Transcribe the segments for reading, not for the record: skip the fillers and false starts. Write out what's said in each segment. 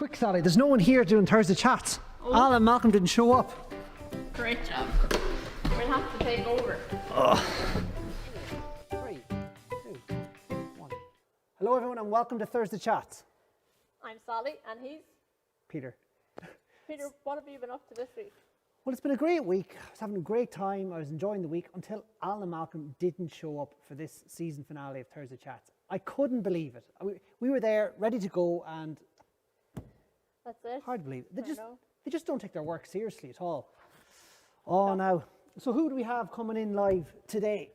Quick, Sally, there's no one here doing Thursday chats. Oh. Alan and Malcolm didn't show up. Great job. We'll have to take over. 3, 2, 1. Hello, everyone, and welcome to Thursday chats. I'm Sally, and he's... Peter. Peter, what have you been up to this week? Well, it's been a great week. I was having a great time. I was enjoying the week until Alan and Malcolm didn't show up for this season finale of Thursday chats. I couldn't believe it. We were there, ready to go, and That's it. hard to believe it. I know. They just don't take their work seriously at all. Oh, now. So who do we have coming in live today?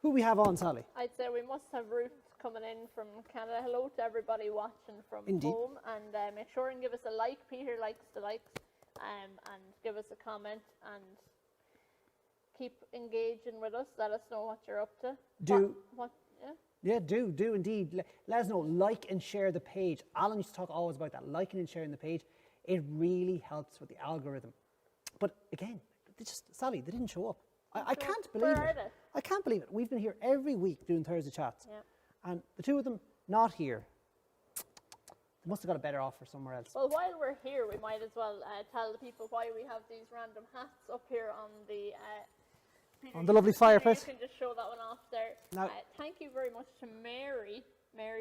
Who we have on, Sally? I'd say we must have Ruth coming in from Canada. Hello to everybody watching from Indeed. home, and make sure and give us a like. Peter likes the likes, and give us a comment and keep engaging with us. Let us know what you're up to. Do. What Yeah, do indeed. Let us know. Like and share the page. Alan used to talk always about that, liking and sharing the page. It really helps with the algorithm. But again, Sally, they didn't show up. I can't believe Where are it. they? I can't believe it. We've been here every week doing Thursday chats. Yeah. And the two of them not here. They must have got a better offer somewhere else. Well, while we're here, we might as well tell the people why we have these random hats up here on the... Peter, On the lovely fireplace. You can just show that one off there. Now, thank you very much to Mary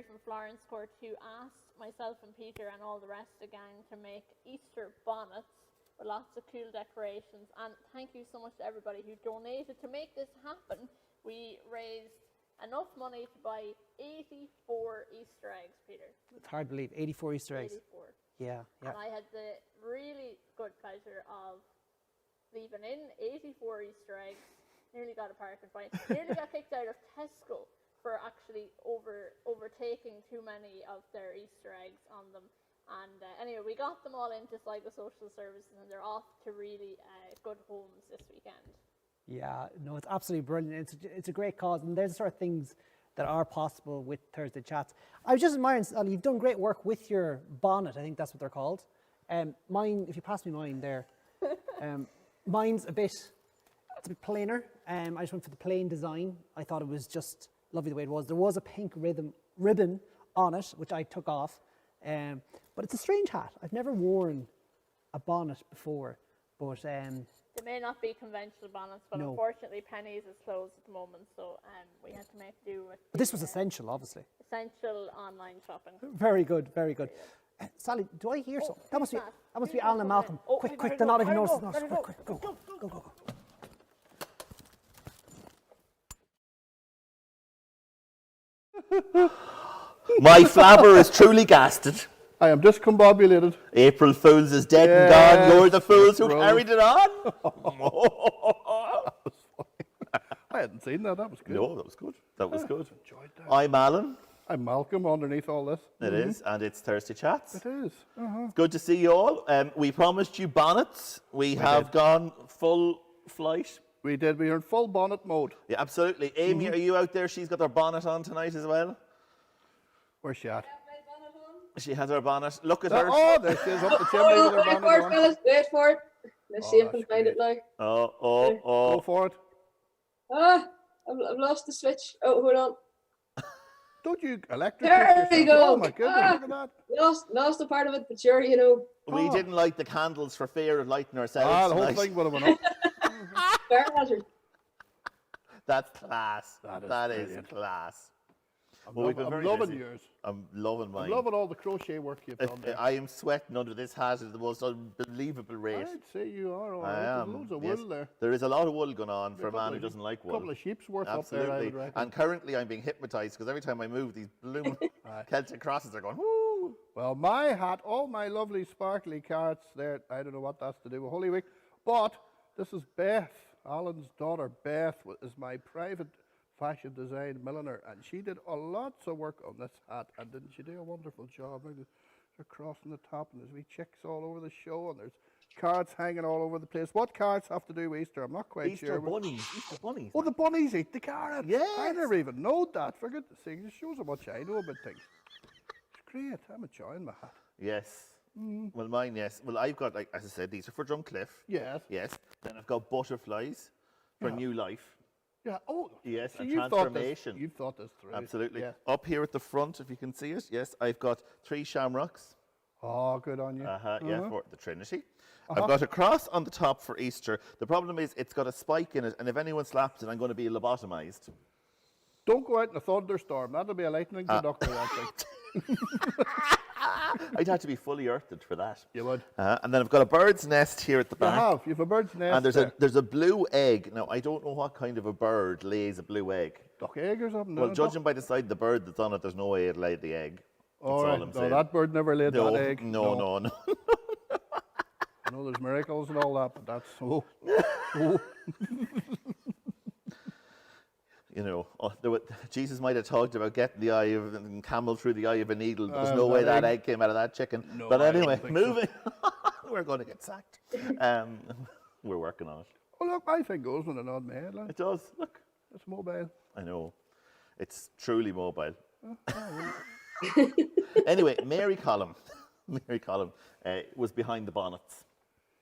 from Florence Court, who asked myself and Peter and all the rest of the gang to make Easter bonnets with lots of cool decorations. And thank you so much to everybody who donated to make this happen. We raised enough money to buy 84 Easter eggs, Peter. it's hard to believe. 84 Easter eggs. 84. Yeah. And I had the really good pleasure of leaving in 84 Easter eggs. Nearly got a parking fine. Nearly got kicked out of Tesco for actually overtaking too many of their Easter eggs on them. And anyway, we got them all into psychosocial services, and they're off to really good homes this weekend. Yeah, no, it's absolutely brilliant. It's a great cause, and there's the sort of things that are possible with Thursday chats. I was just admiring, Sally, you've done great work with your bonnet. I think that's what they're called. Mine, if you pass me mine there, mine's a bit plainer. I just went for the plain design. I thought it was just lovely the way it was. There was a pink ribbon on it, which I took off. But it's a strange hat. I've never worn a bonnet before, but They may not be conventional bonnets, but No. unfortunately Penny's is closed at the moment, so we had to make do with but this was essential, obviously. essential online shopping. Very good, very good. Sally, do I hear something? That must be Who's Alan that and coming Malcolm. in? Oh, Quick, we quick, better they're go, not even better noticing go, us. better go. Quick, go. My flabber is truly gasted. I am discombobulated. April Fools is dead and Yes, gone. You're the fools who bro. carried it on. I hadn't seen that. That was good. No, that was good. That was good. Enjoyed that. I'm Alan. I'm Malcolm underneath all this. It is, and it's Thursday Chats. It is. Good to see you all. We promised you bonnets. We have gone full flight. We did. We are in full bonnet mode. Yeah, absolutely. Amy, are you out there? She's got her bonnet on tonight as well. Where's she at? She has her bonnet. Look at her. Oh, there she is up the chimney with her Wait for it, bonnet on. fellas. Wait for it. Let's see if I that's can find it now. Oh. Go for it. Ah, I've lost the switch. Oh, hold on. Don't you electrocute There we yourself? go. Oh my goodness, Ah. look at that. Lost a part of it, but sure, you know. We didn't light the candles for fear of lighting ourselves. Ah, the whole tonight. thing would have went up. Fair hazard. That's class. That is is brilliant. class. I'm, Well, we've been very loving busy. yours. I'm loving mine. I'm loving all the crochet work you've done there. I am sweating under this hat at the most unbelievable rate. I'd say you are all I right. There's am. loads of yes. wool there. There is a lot of wool going on for a man couple who of- doesn't like wool. couple of sheep's worth up there, I Absolutely. would reckon. And currently I'm being hypnotised because every time I move, these blooming Celtic crosses are going, whoo! Well, my hat, all my lovely sparkly cards there, I don't know what that's to do with Holy Week, but this is Beth, Alan's daughter. Beth is my private fashion design milliner, and she did a lots of work on this hat, and didn't she do a wonderful job? Look, they're crossing the top, and there's wee chicks all over the show, and there's cards hanging all over the place. What cards have to do with Easter? I'm not quite Easter sure. bunnies. Easter bunnies. Oh, the bunnies eat the carrots. I Yes. never even knowed that. For goodness sake, it shows how much I know about things. It's great. I'm enjoying my hat. Yes. Well, mine, yes. Well, I've got, like, as I said, these are for Drumcliffe. Yes. Yes. Then I've got butterflies for new life. Yeah. Oh. Yes, so and you've transformation. You've thought this through. Absolutely. Yeah. Up here at the front, if you can see it, yes, I've got 3 shamrocks. Oh, good on you. Yeah, for the Trinity. I've got a cross on the top for Easter. The problem is it's got a spike in it, and if anyone slaps it, I'm going to be lobotomized. Don't go out in a thunderstorm. That'll be a lightning conductor, I think. I'd have to be fully earthed for that. You would. And then I've got a bird's nest here at the back. You have a bird's nest. And there's a blue egg. Now, I don't know what kind of a bird lays a blue egg. Duck egg or something? Well, judging by the side of the bird that's on it, there's no way it laid the egg. That's all right. I'm No, saying. that bird never laid No, that egg. no. I know there's miracles and all that, but that's You know, Jesus might have talked about getting the eye of a camel through the eye of a needle. There's no way that egg came out of that chicken. No, but I don't anyway, think moving. We're going to get sacked. We're working on it. Oh, look, my thing goes with an odd man. Like. It does. Look. It's mobile. I know. It's truly mobile. Anyway, Mary Collum was behind the bonnets.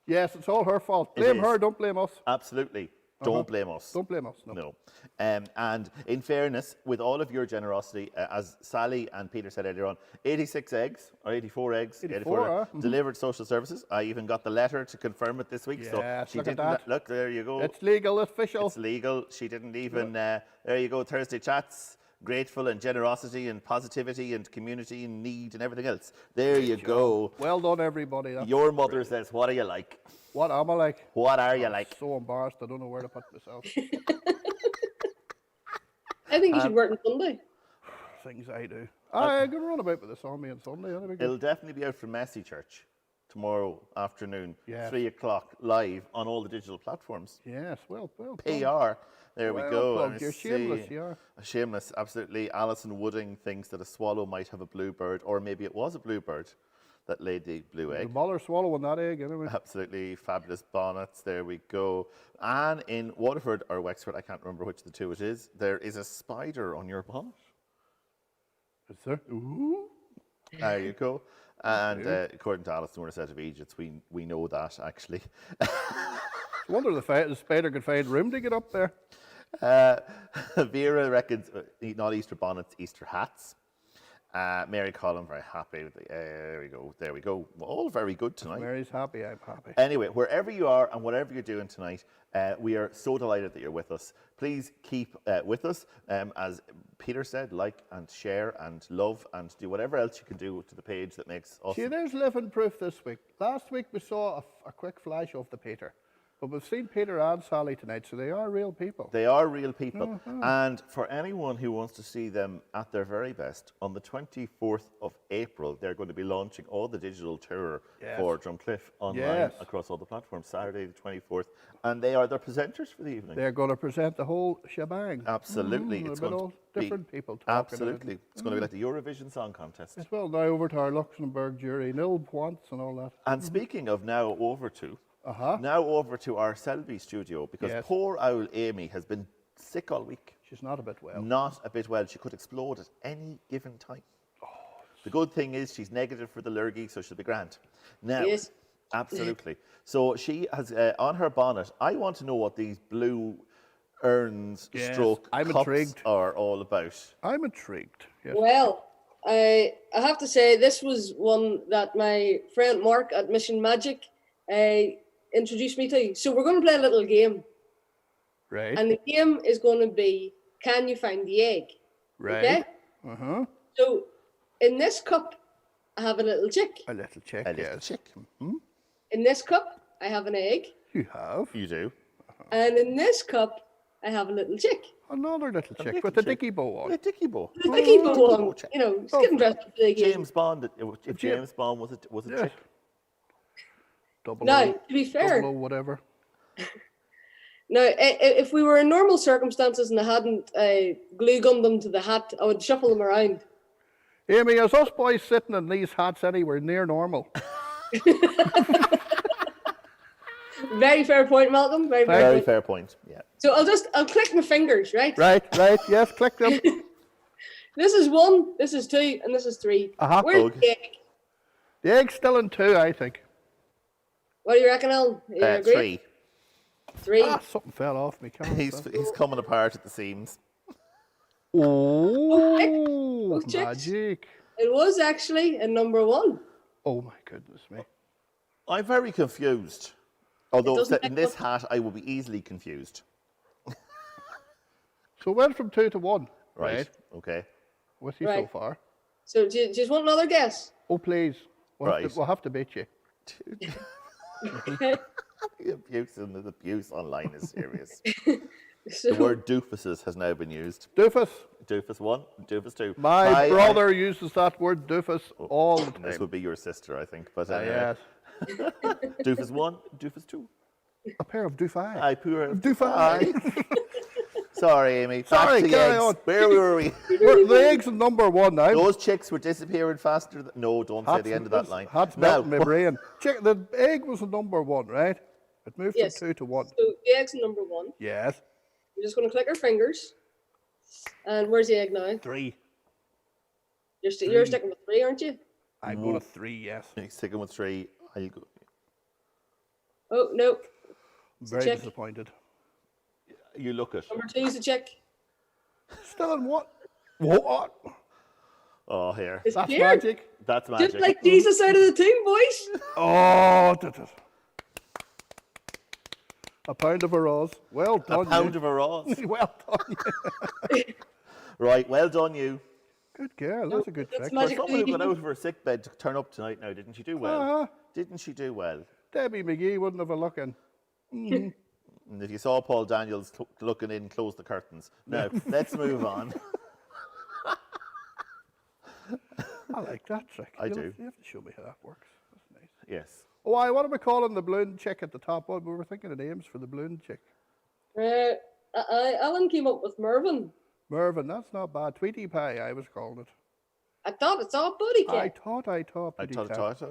Yes, it's all her fault. Blame her, don't blame us. Absolutely. Don't blame us. Don't blame us, no. No. And in fairness, with all of your generosity, as Sally and Peter said earlier on, 86 eggs, or 84 eggs, 84 delivered social services. I even got the letter to confirm it this week. Yes, so she look at didn't. that. Look, there you go. It's legal, official. It's legal. She didn't even. There you go. Thursday chats. Grateful and generosity and positivity and community and need and everything else. There you go. Well done, everybody. That's Your mother says, "What are you like? What am I like? What are you like?" So embarrassed, I don't know where to put myself. I think you should work on Sunday. Things I do. I'm going to run about with this on me on Sunday. It'll definitely be out from Messy Church tomorrow afternoon, Yes. 3 o'clock, live on all the digital platforms. Yes, well. PR. There we go. Plugged. And You're see- shameless, you are. Shameless, absolutely. Alison Wooding thinks that a swallow might have a bluebird, or maybe it was a bluebird that laid the blue The egg. baller swallowing that egg, anyway. Absolutely fabulous bonnets. There we go. And in Waterford or Wexford, I can't remember which of the two it is, there is a spider on your bonnet. Is there? Ooh. There you go. And according to Alison, we're a set of Egypts. We know that, actually. I wonder if the spider could find room to get up there. Vera reckons not Easter bonnets, Easter hats. Mary Collum, very happy. There we go. All very good tonight. Mary's happy, I'm happy. Anyway, wherever you are and whatever you're doing tonight, we are so delighted that you're with us. Please keep with us. As Peter said, like and share and love and do whatever else you can do to the page that makes us. See, there's living proof this week. Last week we saw a quick flash of the Peter. But we've seen Peter and Sally tonight, so they are real people. They are real people. And for anyone who wants to see them at their very best, on the 24th of April, they're going to be launching all the digital tour for Drumcliffe online across all the platforms, Saturday the 24th. And they are their presenters for the evening. They're going to present the whole shebang. Absolutely. It's It's going going to to be different people talking. absolutely. It's going to be like the Eurovision Song Contest. As well, now over to our Luxembourg jury, nil points and all that. And speaking of now over to our Selby studio, because poor owl Amy has been sick all week. She's not a bit well. Not a bit well. She could explode at any given time. The good thing is she's negative for the lurgy, so she'll be grand. Now, Yes. absolutely. So she has on her bonnet. I want to know what these blue urns stroke I'm cups intrigued. are all about. I'm intrigued. Yes. Well, I have to say this was one that my friend Mark at Mission Magic introduced me to. So we're going to play a little game. Right. And the game is going to be, can you find the egg? Right. Okay? Uh-huh. So in this cup, I have a little chick. A little chick, A little yes. chick. In this cup, I have an egg. You have. You do. And in this cup, I have a little chick. Another little chick little with a chick. dicky bow on. A dicky bow. The dicky bow bow on, chick. you know, it's getting dressed for the game. James Bond. If James Bond was a Yes. chick. Double Now, O, to be fair, double O, whatever. now, if we were in normal circumstances and I hadn't glue gunned them to the hat, I would shuffle them around. Amy, is us boys sitting in these hats anywhere near normal? Very fair point, Malcolm. Very fair Very point. fair point. Yeah. So I'll click my fingers, right? Right, yes, click them. This is 1, this is 2, and this is 3. Uh-huh. Where's Okay. the egg? The egg's still in 2, I think. What do you reckon, Alan? You agree? 3. 3. Something fell off me. He's coming apart at the seams. Oh, Both chicks. magic. It was actually a number 1. Oh my goodness me. I'm very confused. Although doesn't in make this much- hat, I will be easily confused. So it went from 2 to 1. Right. Okay. With you so Right. far. So do you just want another guess? Oh, please. We'll, Right. we'll have to beat you. Okay. The abuse online is serious. So, The word doofuses has now been used. Doofus. Doofus 1, doofus 2. My brother uses that word doofus all the This time. would be your sister, I think. But Yes. doofus 1, doofus 2. A pair of doofi. I poor Doofi. Sorry, Amy. Sorry, Back to the carry eggs. on. Where were we? The eggs are number 1 now. Those chicks were disappearing faster. No, don't say the end of that line. That's Now, melting my brain. Check, the egg was a number 1, right? It moved Yes. from 2 to 1. so the egg's number 1. Yes. We're just going to click our fingers. And where's the egg now? 3. You're sticking with 3, aren't you? I'm going to 3, yes. sticking with 3. I'll go. Oh, no. Very check. disappointed. You look it. Number 2 is a check. Still in what? What? Oh, here. It's That's here. magic. That's magic. Just like Jesus out of the tomb, boys. Oh, a pound of a rose. Well A done. pound you. of a rose. Well done. Right, well done, you. Good girl. That's a good That's trick. magic. Someone who got out of her sick bed to turn up tonight now, didn't she do well? Uh-huh. Didn't she do well? Debbie McGee wouldn't have a look in. And if you saw Paul Daniels looking in, close the curtains. Now, let's move on. I like that trick. I You do. You have to show me how that works. That's nice. Yes. Oh, what are we calling the balloon chick at the top? Oh, we were thinking of names for the balloon chick. Alan came up with Mervyn. Mervyn, that's not bad. Tweety Pie, I was calling it. I thought it's all buddy I cat. thought. I Petey thought cat.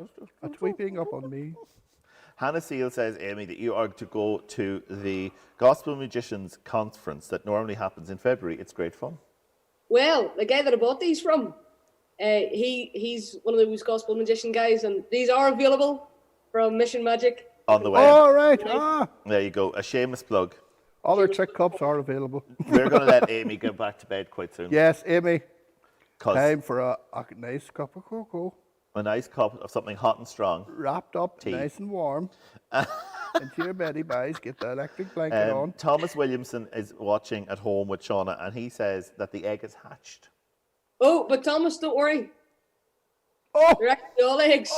A tweeping up on me. Hannah Seal says, Amy, that you are to go to the Gospel Musicians Conference that normally happens in February. It's great fun. Well, the guy that I bought these from, he's one of those gospel magician guys, and these are available from Mission Magic. On the way. All right. Ah, There you go. A shameless plug. other trick cups are available. We're going to let Amy go back to bed quite soon. Yes, Amy. 'Cause Time for a nice cup of cocoa, a nice cup of something hot and strong. wrapped up, Tea. nice and warm. Into your beddy boys, get the electric blanket on. Thomas Williamson is watching at home with Shauna, and he says that the egg is hatched. Oh, but Thomas, don't worry. Oh, They're actually all eggs.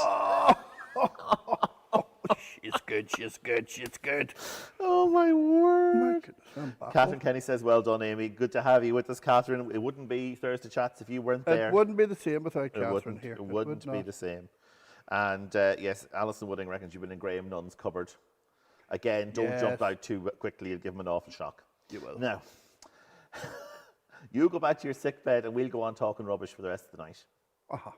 she's good, she's good, she's good. Oh, my word. My goodness, I'm baffled. Catherine Kenny says, well done, Amy. Good to have you with us, Catherine. It wouldn't be Thursday Chats if you weren't there. It wouldn't be the same without It Catherine wouldn't, here. It wouldn't would be not. the same. And yes, Alison Wooding reckons you've been in Graham Nunn's cupboard. Again, don't jump Yes. out too quickly. You'll give him an awful shock. You will. Now, you go back to your sick bed and we'll go on talking rubbish for the rest of the night.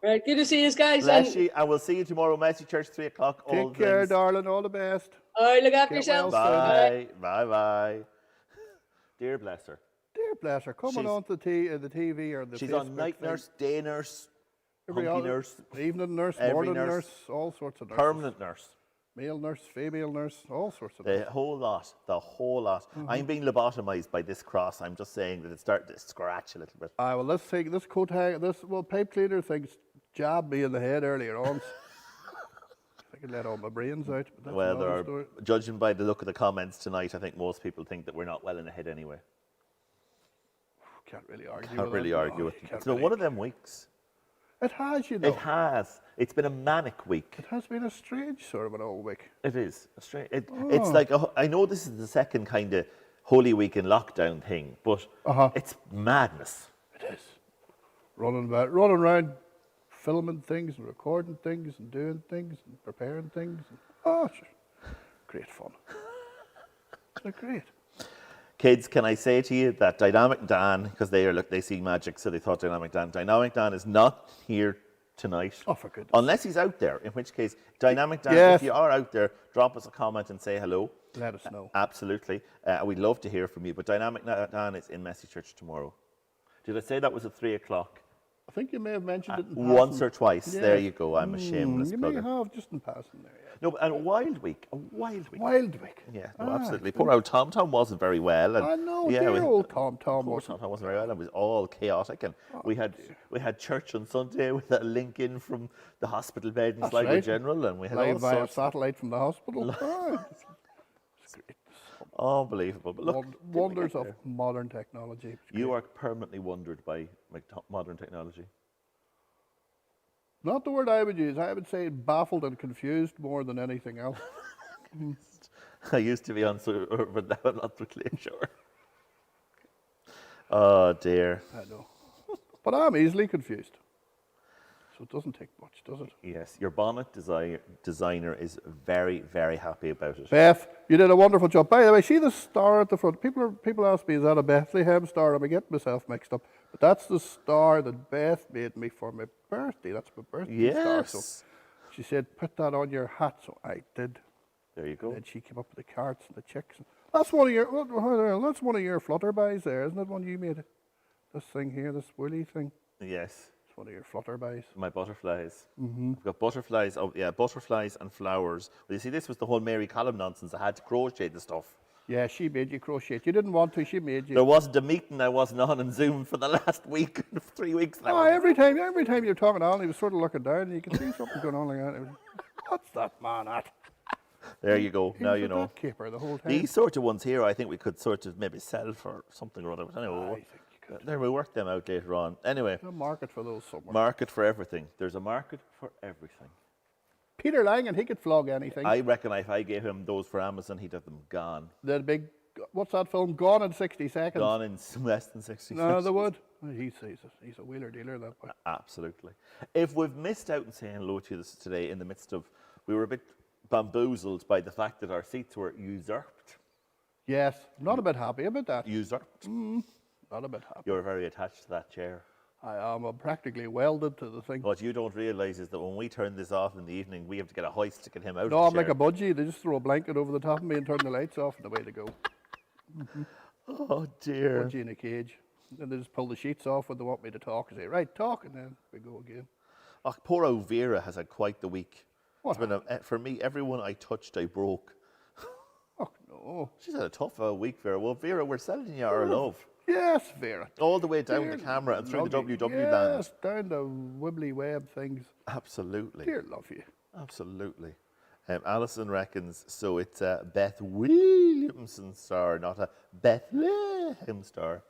Right, good to see you guys. Bless And you, and we'll see you tomorrow, Messy Church, 3 o'clock. All Take care, things. darling. All the best. all right, look after Get well yourselves. Bye. Bye-bye. Dear bless her. Dear bless her, coming She's- on to the TV or the She's Facebook on night thing. nurse, day nurse, Every hunky other- nurse, evening nurse, every morning nurse, nurse, all sorts of nurses. permanent nurse. Male nurse, female nurse, all sorts of The nurses. whole lot. The whole lot. I'm being lobotomized by this cross. I'm just saying that it's starting to scratch a little bit. Well, let's take this coat hang, pipe cleaner thing jabbed me in the head earlier on. I could let all my brains out. But that's Well, another story. judging by the look of the comments tonight, I think most people think that we're not well in the head anyway. Can't really argue. Can't with really that. argue No, with you it. can't It's been really- one of them weeks. It has, you know. It has. It's been a manic week. It has been a strange sort of an old week. It is. It's like, I know this is the second kind of Holy Week in lockdown thing, but it's madness. It is. Running around, filming things and recording things and doing things and preparing things. And, sure. Great fun. They're great. Kids, can I say to you that Dynamic Dan, because they see magic, so they thought Dynamic Dan is not here tonight. Oh, for goodness. Unless he's out there, in which case, Dynamic Dan, Yes. if you are out there, drop us a comment and say hello. Let us know. Absolutely. We'd love to hear from you. But Dynamic Dan is in Messy Church tomorrow. Did I say that was at 3 o'clock? I think you may have mentioned it in Once passing. or twice. Yeah. There you go. I'm a shameless You may plugger. have, just in passing there. Yeah. No, and a wild week. A wild week. Wild week. Yeah, no, absolutely. Poor old Tom. Tom wasn't very well. And I know, yeah, dear old Tom poor wasn't. Tom wasn't very well. It was all chaotic. And we had church on Sunday with a link in from the hospital bed in Sligo right. General. And we had Live all via sorts. satellite from the hospital. It's great. Unbelievable. But look, Wonders of modern technology. It's you great. are permanently wondered by modern technology. Not the word I would use. I would say baffled and confused more than anything else. I used to be on, but now I'm not particularly sure. Oh dear. I know. But I'm easily confused. So it doesn't take much, does it? Yes, your bonnet designer is very, very happy about it. Beth, you did a wonderful job. By the way, see the star at the front? People ask me, is that a Bethlehem star? I'm getting myself mixed up. But that's the star that Beth made me for my birthday. That's my birthday star. Yes. So she said, put that on your hat. So I did. There you go. And she came up with the carts and the chicks. That's one of your flutterbuys there, isn't it? One you made. This thing here, this woolly thing. Yes. It's one of your flutterbuys. My butterflies. I've got butterflies. Oh, yeah, butterflies and flowers. Well, you see, this was the whole Mary Callum nonsense. I had to crochet the stuff. Yeah, she made you crochet. You didn't want to, she made you. There wasn't a meeting I wasn't on Zoom for the last week, 3 weeks now. Oh, every time you're talking on, he was sort of looking down, and you could see something going on like that. It was, what's that man at? There you go. He Now was you a know. duck keeper the whole time. These sort of ones here, I think we could sort of maybe sell for something or other. But I anyway, think you could. then we'll work them out later on. Anyway, There's a market for those somewhere. market for everything. There's a market for everything. Peter Langan, he could flog anything. I reckon if I gave him those for Amazon, he'd have them gone. The big, what's that film? Gone in 60 seconds. Gone in less than 60 No, seconds. they would. He's a wheeler dealer, that boy. Absolutely. If we've missed out on saying hello to you today in the midst of, we were a bit bamboozled by the fact that our seats were usurped. Yes, not a bit happy about that. Usurped. Not a bit happy. You're very attached to that chair. I am practically welded to the thing. What you don't realise is that when we turn this off in the evening, we have to get a hoist to get him out No, of I'm the like chair. a budgie. They just throw a blanket over the top of me and turn the lights off, and away they go. Oh dear. Budgie in a cage. Then they just pull the sheets off when they want me to talk and say, right, talk, and then we go again. Oh, poor old Vera has had quite the week. What It's been for me, everyone I touched, I broke. Oh, no. She's had a tough week, Vera. Well, Vera, we're sending you our love. Yes, Vera. All the way down Dear the camera and through the lovey. WW land. Yes, down the wibbly web things. Absolutely. Dear love you. Absolutely. Alison reckons, so it's a Beth Williamson star, not a Bethlehem star.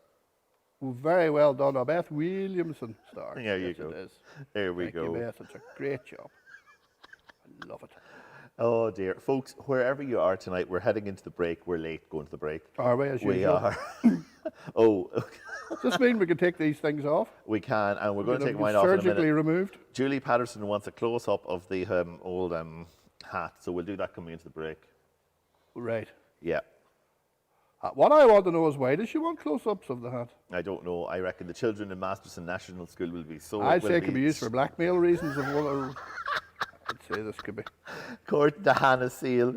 Well, very well done, a Beth Williamson star. There you Yes, go. It is. There we Thank go. you, Beth. It's a great job. I love it. Oh dear. Folks, wherever you are tonight, we're heading into the break. We're late going to the break. Are we, as We usual? are. Oh, Does this mean we can take these things off? we can, and we're going to They'll take be mine off in a surgically minute. removed? Julie Patterson wants a close-up of the old hat, so we'll do that coming into the break. Right. Yeah. What I want to know is why does she want close-ups of the hat? I don't know. I reckon the children in Masterson National School will be so... I'd will say it could be used for blackmail reasons. I'd say this could be. According to Hannah Seal,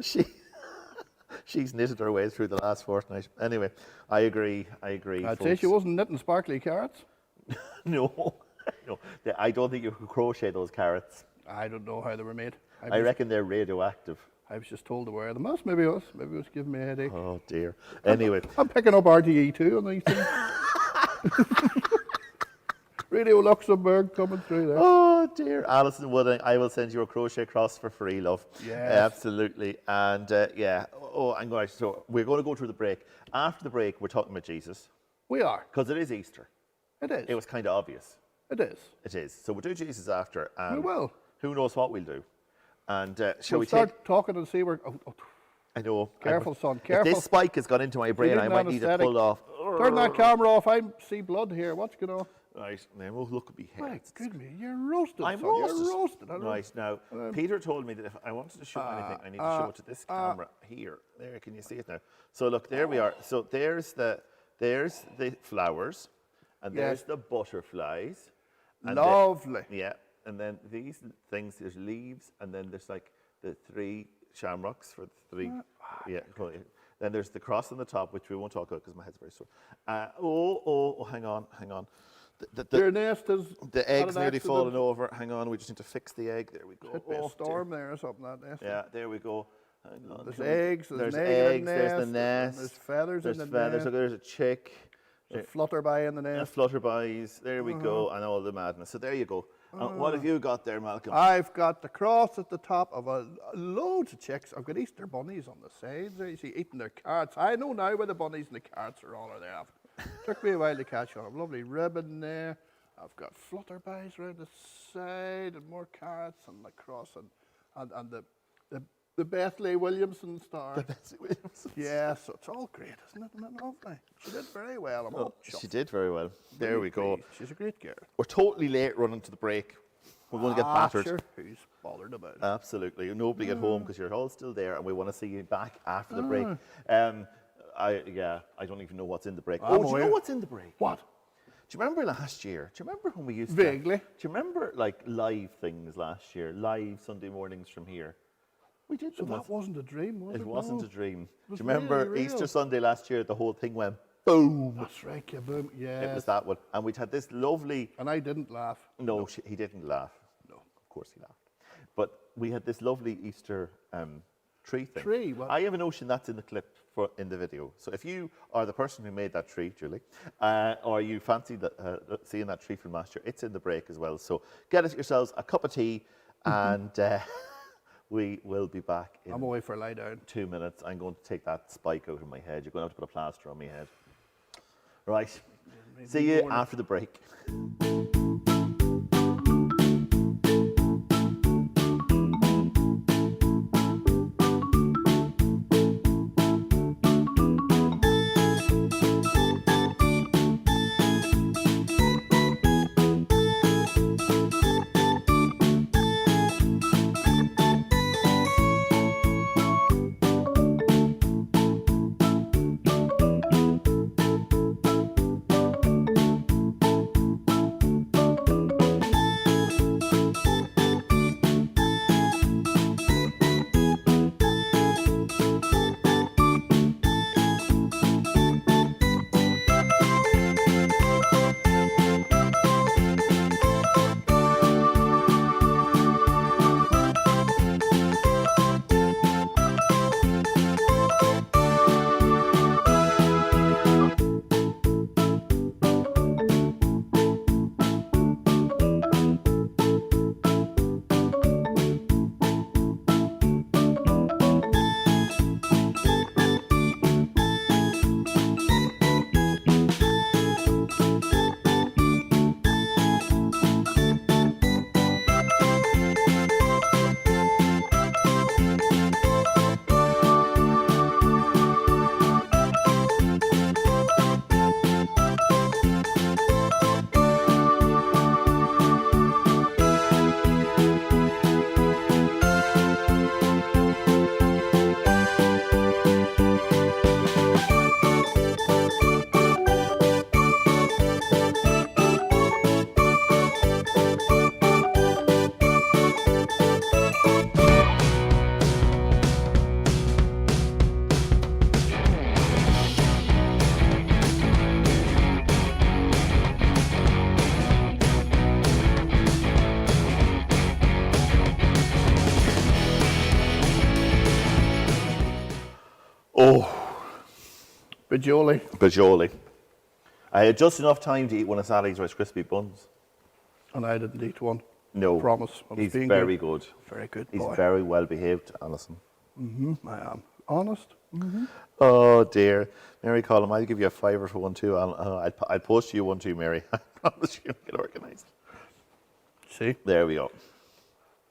she's knitted her way through the last fortnight. Anyway, I agree. I'd folks. say she wasn't knitting sparkly carrots. No, no. I don't think you could crochet those carrots. I don't know how they were made. I reckon they're radioactive. I was just told to wear them. That's maybe us. Maybe it was giving me a headache. Oh dear. Anyway, I'm picking up RTE too on these things. Radio Luxembourg coming through there. oh dear, Alison Wooding, I will send you a crochet cross for free, love. Yes. Absolutely. And yeah. Oh, I'm going. So we're going to go through the break. After the break, we're talking about Jesus We are. because it is Easter. It is. It was kind of obvious. It is. It is. So we'll do Jesus after. And We will. Who knows what we'll do? And shall We'll we start take? talking and see where. I know. Careful, son, If careful. this spike has gone into my brain, need I an might need to anaesthetic. pull off. Turn that camera off. I see blood here. What's going on? Right. Now we'll look at me My head. goodness, you're roasted, I'm son. roasted. You're roasted. I don't know. Right, now, Peter told me that if I wanted to show anything, I need to show it to this camera here. There, can you see it now? So look, there we are. So there's the flowers, and there's Yes. the butterflies. And Lovely. yeah, and then these things, there's leaves, and then there's like the 3 shamrocks for the 3. Yeah, cool, yeah. Then there's the cross on the top, which we won't talk about because my head's very sore. Hang on. Their nest is... The egg's had an nearly accident. fallen over. Hang on, we just need to fix the egg. There we go. Hit by a Oh, storm there or something, that nest. yeah, there we go. Hang on, There's can we- eggs, there's there's an egg in eggs, the there's the nest, nest. and there's feathers There's in the feathers. nest. Look, there's a chick. There's a flutterby in the And nest. flutterbys. There we go, and all the madness. So there you go. What have you got there, Malcolm? I've got the cross at the top of loads of chicks. I've got Easter bunnies on the sides there, you see, eating their carrots. I know now where the bunnies and the carrots are all there. Took me a while to catch on. A lovely ribbon there. I've got flutterbys around the side and more carrots and the cross and the Bethley Williamson star. The Betsy Williams. Yeah, so it's all great, isn't it? Isn't it lovely? She did very well. I'm all She chuffed. did very well. There Very we go. pleased. She's a great girl. We're totally late running to the break. We're going to get battered. Sure. Who's bothered about it? Absolutely. Nobody at home because you're all still there, and we want to see you back after the break. I don't even know what's in the break. I'm Do you know aware. what's in the break? What? Do you remember last year? Do you remember when we used Vaguely. to? Do you remember like live things last year? Live Sunday mornings from here. We did So them once. that wasn't a dream, was it? It wasn't No. a dream. was Do you remember really Easter real. Sunday last year? The whole thing went boom. That's right, kaboom. Yeah. It was that one, and we'd had this lovely. And I didn't laugh. No, he didn't laugh. No, of course he laughed. But we had this lovely Easter tree thing. Tree, what? I have a notion that's in the clip in the video. So if you are the person who made that tree, Julie, or you fancy that seeing that tree from last year, it's in the break as well. So get yourselves a cup of tea, and we will be back in I'm away for a lie down. 2 minutes. I'm going to take that spike out of my head. You're going to have to put a plaster on my head. Right. See you after the break. Bajoli. Bajoli. I had just enough time to eat one of Sally's Rice Krispie buns. And I didn't eat one. No. Promise. I was He's being very good. Very good He's boy. very well behaved, Alison. I am. Honest. Oh dear. Mary Collum, I'll give you a fiver for one too. I'll post you one too, Mary. I promise you'll get organised. See? There we go.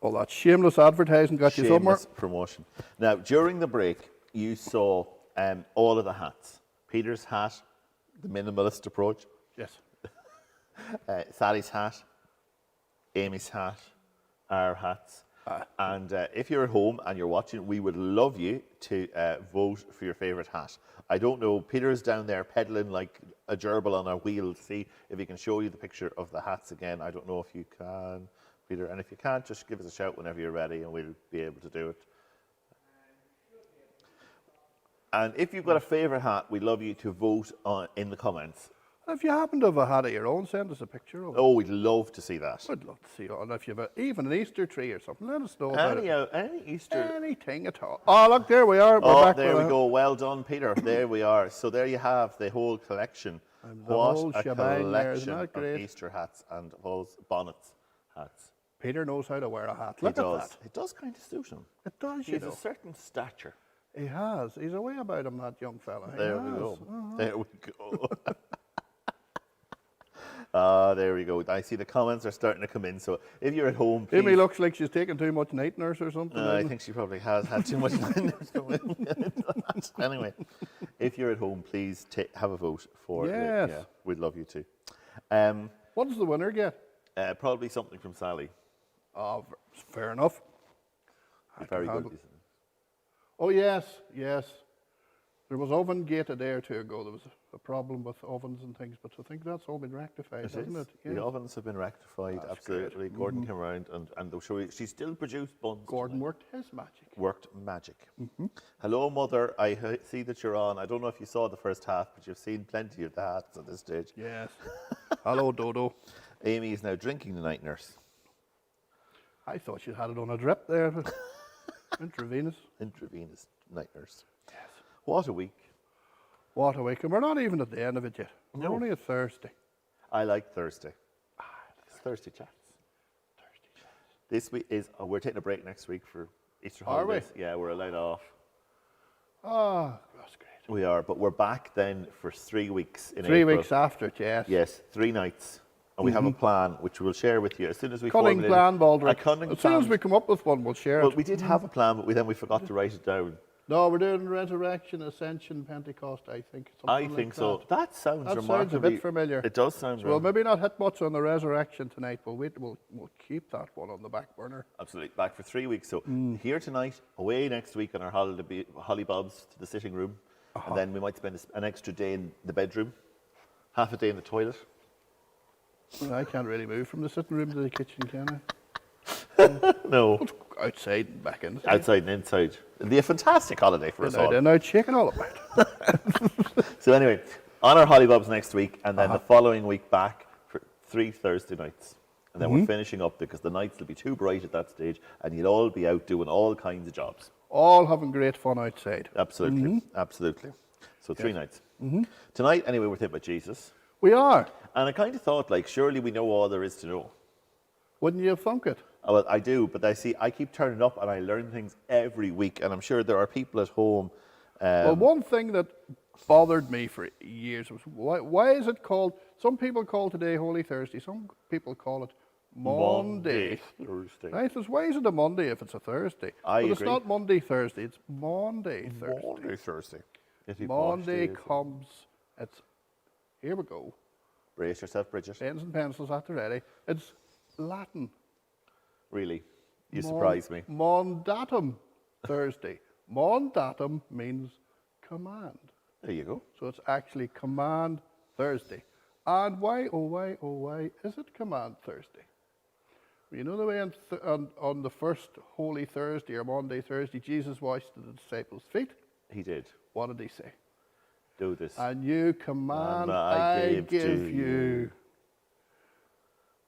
All that shameless advertising got you somewhere. Shameless promotion. Now, during the break, you saw all of the hats. Peter's hat, the minimalist approach. Yes. Sally's hat, Amy's hat, our hats. And if you're at home and you're watching, we would love you to vote for your favourite hat. I don't know, Peter's down there peddling like a gerbil on a wheel to see if he can show you the picture of the hats again. I don't know if you can, Peter. And if you can't, just give us a shout whenever you're ready and we'll be able to do it. And if you've got a favourite hat, we'd love you to vote in the comments. If you happen to have a hat of your own, send us a picture of it. Oh, we'd love to see that. I'd love to see it. And if you have even an Easter tree or something, let us know about it. Any Easter. Anything at all. Oh, look, there we are. We're Oh, back there with we go. Well done, Peter. There we are. So there you have the whole collection. And the What whole a shebang there, isn't collection that of great? Easter hats and bonnets, hats. Peter knows how to wear a hat. He Look at does. that. It does kind of suit him. It does, He you has know. a certain stature. He has. He's a way about him, that young fella. He There we has. go. There we go. Ah, there we go. I see the comments are starting to come in. So if you're at home, please. Amy looks like she's taking too much night nurse or something. I isn't think she probably has had too much. Anyway, if you're at home, please have a vote for it. Yes. Yeah, we'd love you to. What does the winner get? Probably something from Sally. Oh, fair enough. Very can good. handle- Oh, yes, yes. There was oven gate a day or two ago. There was a problem with ovens and things, but I think that's all been rectified, hasn't it? The ovens have been rectified, That's absolutely. great. Gordon came around and she still produced buns. Gordon tonight. worked his magic. Worked magic. Hello, Mother. I see that you're on. I don't know if you saw the first half, but you've seen plenty of the hats at this stage. Yes. Hello, Dodo. Amy is now drinking the night nurse. I thought she had it on a drip there. Intravenous. Intravenous night nurse. Yes. What a week. What a week. And we're not even at the end of it yet. We're No. only at Thursday. I like Thursday. It's Thursday chats. This week is, we're taking a break next week for Easter Are we? holidays. Yeah, we're allowed off. Ah, that's great. We are, but we're back then for 3 weeks in 3 April. weeks after it, yes. Yes, 3 nights. And we have a plan, which we'll share with you as soon as we Cunning formulate plan, it. Baldrick. A cunning As soon as plan. we come up with one, we'll share Well, it. we did have a plan, but we forgot to write it down. No, we're doing Resurrection, Ascension, Pentecost, I think. I something think like so. That sounds That remarkably... sounds a bit familiar. It does sound So we'll remarkable. maybe not hit much on the Resurrection tonight, but we'll keep that one on the back burner. Absolutely. Back for 3 weeks. So here tonight, away next week on our hollybobs to the sitting room. And then we might spend an extra day in the bedroom, half a day in the toilet. Well, I can't really move from the sitting room to the kitchen, can I? No, Outside and back inside. outside and inside. It'll be a fantastic holiday for us all. And out shaking all about. So anyway, on our hollybobs next week, and then the following week back for 3 Thursday nights. And then we're finishing up because the nights will be too bright at that stage and you'll all be out doing all kinds of jobs. All having great fun outside. Absolutely, absolutely. So 3 nights. Tonight, anyway, we're thinking about Jesus. We are. And I kind of thought, like, surely we know all there is to know. Wouldn't you have thunk it? Oh, well, I do, but I keep turning up and I learn things every week. And I'm sure there are people at home. Well, one thing that bothered me for years was why is it called, some people call today Holy Thursday, some people call it Monday. Thursday. Right, so why is it a Monday if it's a Thursday? I But it's agree. not Monday, Thursday, it's Monday, Thursday. Monday, Thursday. Monday comes, it's, here we go, Brace yourself, Bridget. pens and pencils at the ready. It's Latin. Really, you surprise me. Mandatum, Thursday. Mandatum means command. There you go. So it's actually Command Thursday. And why, oh why is it Command Thursday? Well, you know the way on the first Holy Thursday or Monday, Thursday, Jesus washed the disciples' feet? He did. What did he say? Do this. A new command And I give you.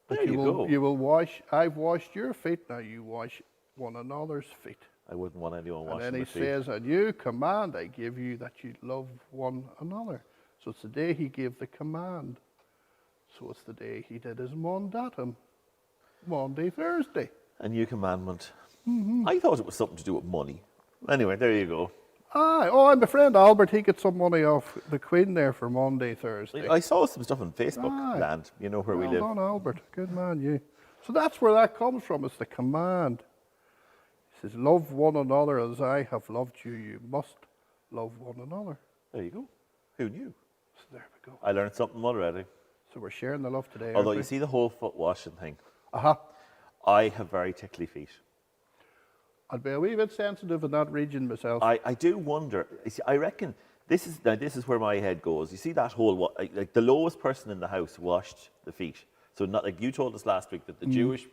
There you go. You will wash, I've washed your feet, now you wash one another's feet. I wouldn't want anyone And washing then my he feet. says, a new command I give you that you love one another. So it's the day he gave the command. So it's the day he did his mandatum. Monday, Thursday. A new commandment. I thought it was something to do with money. Anyway, there you go. Aye, oh, and my friend Albert, he gets some money off the Queen there for Monday, Thursday. I saw some stuff on Facebook Aye. land, you know where we Well live. done, Albert. Good man, you. So that's where that comes from. It's the command. He says, love one another as I have loved you. You must love one another. There you go. Who knew? So there we go. I learned something already. So we're sharing the love today. Although aren't you we? see the whole foot washing thing, Aha. I have very tickly feet. I'd be a wee bit sensitive in that region myself. I do wonder. You see, I reckon this is where my head goes. You see that whole like the lowest person in the house washed the feet. So not like you told us last week that the Jewish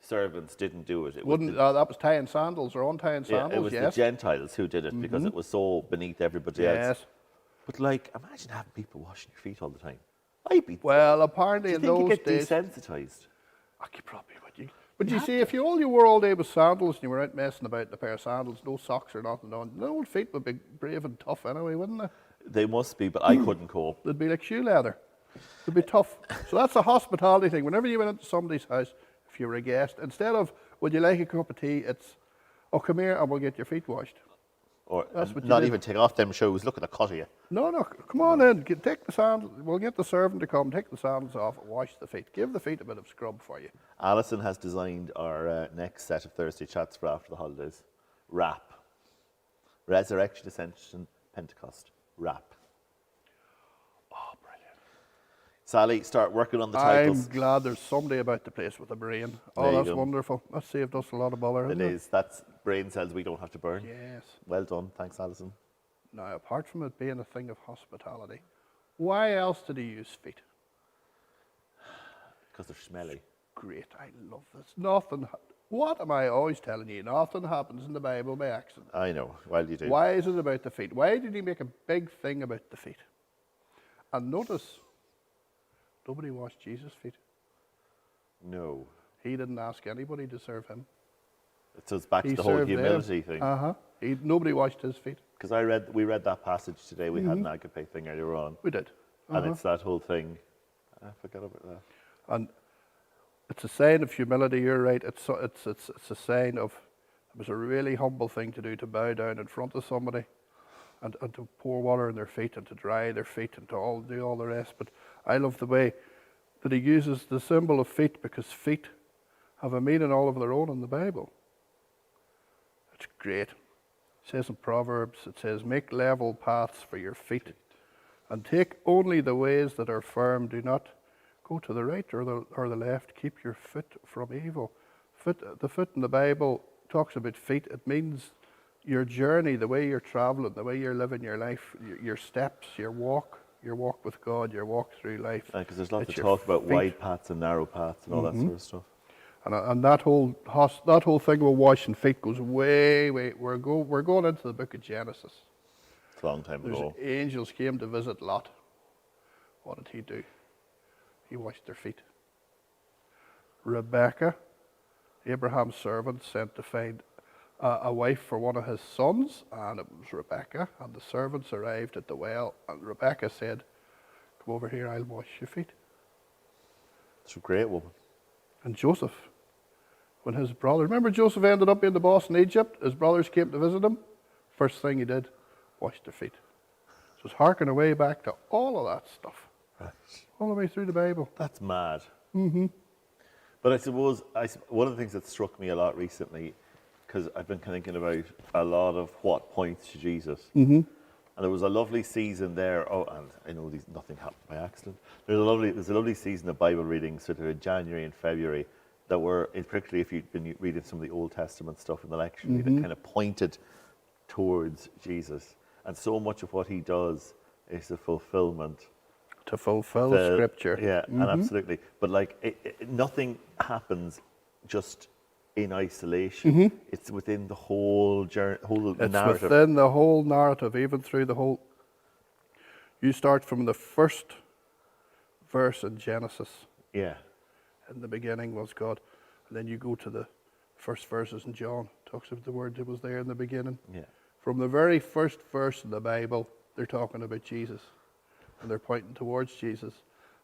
servants didn't do it. It was Wouldn't the, that was tying sandals or untying yeah, sandals? it was Yes. the Gentiles who did it because it was so beneath everybody else. Yes. But like, imagine having people washing your feet all the time. I'd be. Well, apparently Do you in think you those get days, desensitized? I could probably would you. But you see, if all you wore all day was sandals and you were out messing about in a pair of sandals, no socks or nothing on, the old feet would be brave and tough anyway, wouldn't they? They must be, but I couldn't cope. They'd be like shoe leather. They'd be tough. So that's a hospitality thing. Whenever you went into somebody's house, if you were a guest, instead of, would you like a cup of tea, it's, oh, come here and we'll get your feet washed. Or That's what you not did. even take off them shoes. Look at the cut of you. No, come on in. Take the sandals. We'll get the servant to come, take the sandals off and wash the feet. Give the feet a bit of scrub for you. Alison has designed our next set of Thursday chats for after the holidays. Wrap. Resurrection, Ascension, Pentecost. Wrap. Oh, brilliant. Sally, start working on the titles. I'm glad there's somebody about the place with a brain. Oh, There you that's go. wonderful. That saved us a lot of bother. It is. That's brain cells we don't have to burn. Yes. Well done. Thanks, Alison. Now, apart from it being a thing of hospitality, why else did he use feet? Because they're smelly. Great, I love this. Nothing. What am I always telling you? Nothing happens in the Bible by accident. I know. Well, you do. Why is it about the feet? Why did he make a big thing about the feet? And notice, nobody washed Jesus' feet. No. He didn't ask anybody to serve him. It goes back He to the whole served humility them. thing. Nobody washed his feet. Because we read that passage today. We had an agape thing earlier on. We did. And it's that whole thing. I forgot about that. And it's a sign of humility. You're right. It's a sign of. It was a really humble thing to do, to bow down in front of somebody, and to pour water on their feet and to dry their feet and to do all the rest. But I love the way that he uses the symbol of feet, because feet have a meaning all of their own in the Bible. It's great. It says in Proverbs, it says, make level paths for your feet and take only the ways that are firm. Do not go to the right or the left. Keep your foot from evil. The foot in the Bible talks about feet. It means your journey, the way you're traveling, the way you're living your life, your steps, your walk with God, your walk through life. Because there's lots It's of your talk about feet. wide paths and narrow paths and all that sort of stuff. And that whole thing with washing feet goes way. We're going into the book of Genesis. It's a long time ago. Angels came to visit Lot. What did he do? He washed their feet. Rebecca, Abraham's servant, sent to find a wife for one of his sons, and it was Rebecca. And the servants arrived at the well, and Rebecca said, "Come over here, I'll wash your feet." It's a great woman. And Joseph, when his brother, remember Joseph ended up being the boss in Egypt? His brothers came to visit him. First thing he did, washed their feet. So it's harking away back to all of that stuff. Right. All the way through the Bible. That's mad. But I suppose one of the things that struck me a lot recently, because I've been thinking about a lot of what points to Jesus. And there was a lovely season there. Oh, and I know nothing happened by accident. There's a lovely season of Bible reading sort of in January and February that were, particularly if you've been reading some of the Old Testament stuff in the lectionary, that kind of pointed towards Jesus. And so much of what he does is the fulfillment. To fulfill Scripture. Yeah, and absolutely. But nothing happens just in isolation. It's within the whole whole It's narrative. within the whole narrative, even through the whole. You start from the first verse in Genesis. Yeah. In the beginning was God. And then you go to the first verses in John. Talks about the word that was there in the beginning. Yeah. From the very first verse in the Bible, they're talking about Jesus. And they're pointing towards Jesus.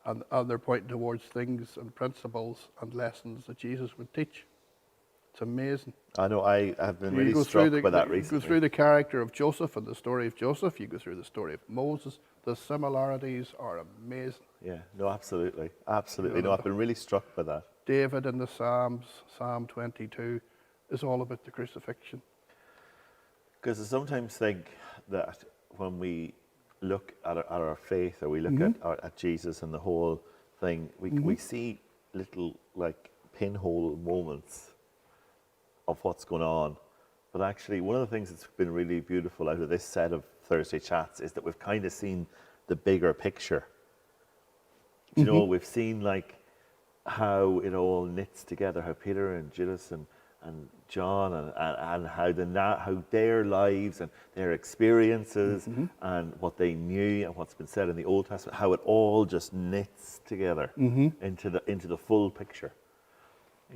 And they're pointing towards things and principles and lessons that Jesus would teach. It's amazing. I know. I have been You really go struck through by that you recently. go through the character of Joseph and the story of Joseph. You go through the story of Moses. The similarities are amazing. Yeah. No, absolutely. Absolutely. No, I've been really struck by that. David in the Psalms, Psalm 22, is all about the crucifixion. Because I sometimes think that when we look at our faith, or we look at Jesus and the whole thing, we see little pinhole moments of what's going on. But actually, one of the things that's been really beautiful out of this set of Thursday chats is that we've kind of seen the bigger picture. You know, we've seen how it all knits together, how Peter and Judas and John and how their lives and their experiences and what they knew and what's been said in the Old Testament, how it all just knits together into the full picture.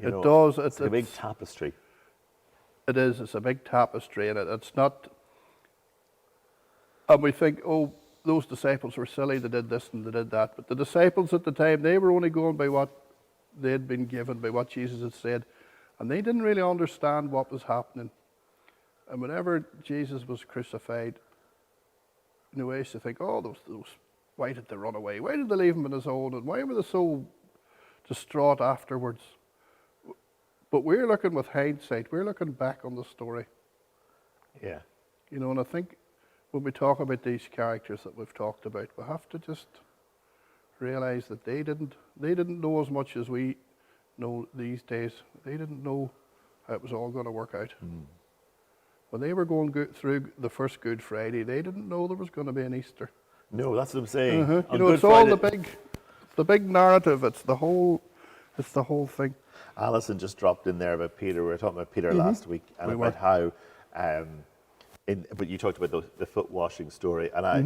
It does. It's a big tapestry. It is. It's a big tapestry, and it's not. And we think, oh, those disciples were silly. They did this and they did that. But the disciples at the time, they were only going by what they'd been given, by what Jesus had said. And they didn't really understand what was happening. And whenever Jesus was crucified, they used to think, oh, those, why did they run away? Why did they leave him on his own? And why were they so distraught afterwards? But we're looking with hindsight. We're looking back on the story. Yeah. And I think when we talk about these characters that we've talked about, we have to just realize that they didn't know as much as we know these days. They didn't know how it was all going to work out. When they were going through the first Good Friday, they didn't know there was going to be an Easter. No, that's what I'm saying. It's all the big narrative. It's the whole thing. Alison just dropped in there about Peter. We were talking about Peter last week, and about how, but you talked about the foot washing story, and I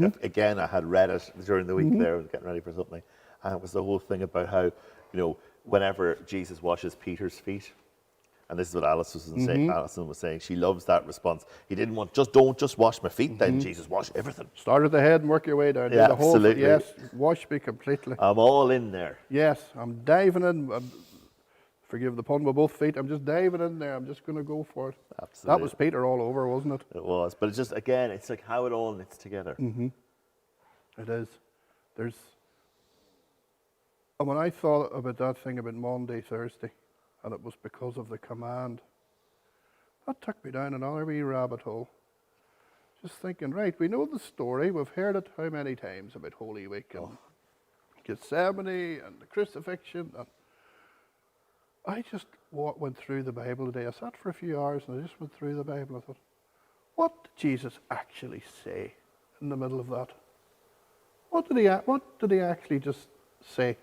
had read it during the week there, getting ready for something, and it was the whole thing about how, whenever Jesus washes Peter's feet, and this is what Alison was saying, she loves that response. He didn't want, don't just wash my feet, then Jesus, wash everything. Start at the head and work your way down. Yeah, the whole, absolutely. Yes, wash me completely. I'm all in there. Yes, I'm diving in. Forgive the pun with both feet. I'm just diving in there. I'm just going to go for it. Absolutely. That was Peter all over, wasn't it? It was. But it's just, again, it's like how it all knits together. It is. And when I thought about that thing about Monday, Thursday, and it was because of the command, that took me down another wee rabbit hole. Just thinking, right, we know the story. We've heard it how many times about Holy Week and Gethsemane and the crucifixion. And I just went through the Bible today. I sat for a few hours and I just went through the Bible. I thought, what did Jesus actually say in the middle of that? What did he actually just say?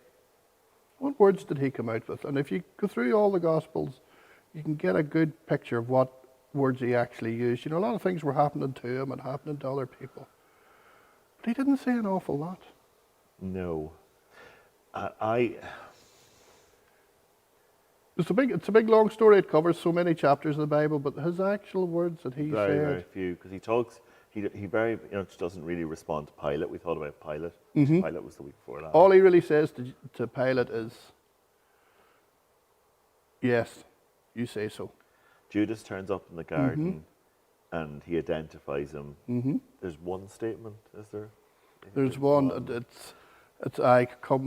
What words did he come out with? And if you go through all the Gospels, you can get a good picture of what words he actually used. A lot of things were happening to him and happening to other people. But he didn't say an awful lot. No. It's a big long story. It covers so many chapters of the Bible, but his actual words that he said. Very few, because he talks. He very doesn't really respond to Pilate. We thought about Pilate. Pilate was the week before last. All he really says to Pilate is, "Yes, you say so." Judas turns up in the garden, and he identifies him. There's one statement, is there? There's one. It's I come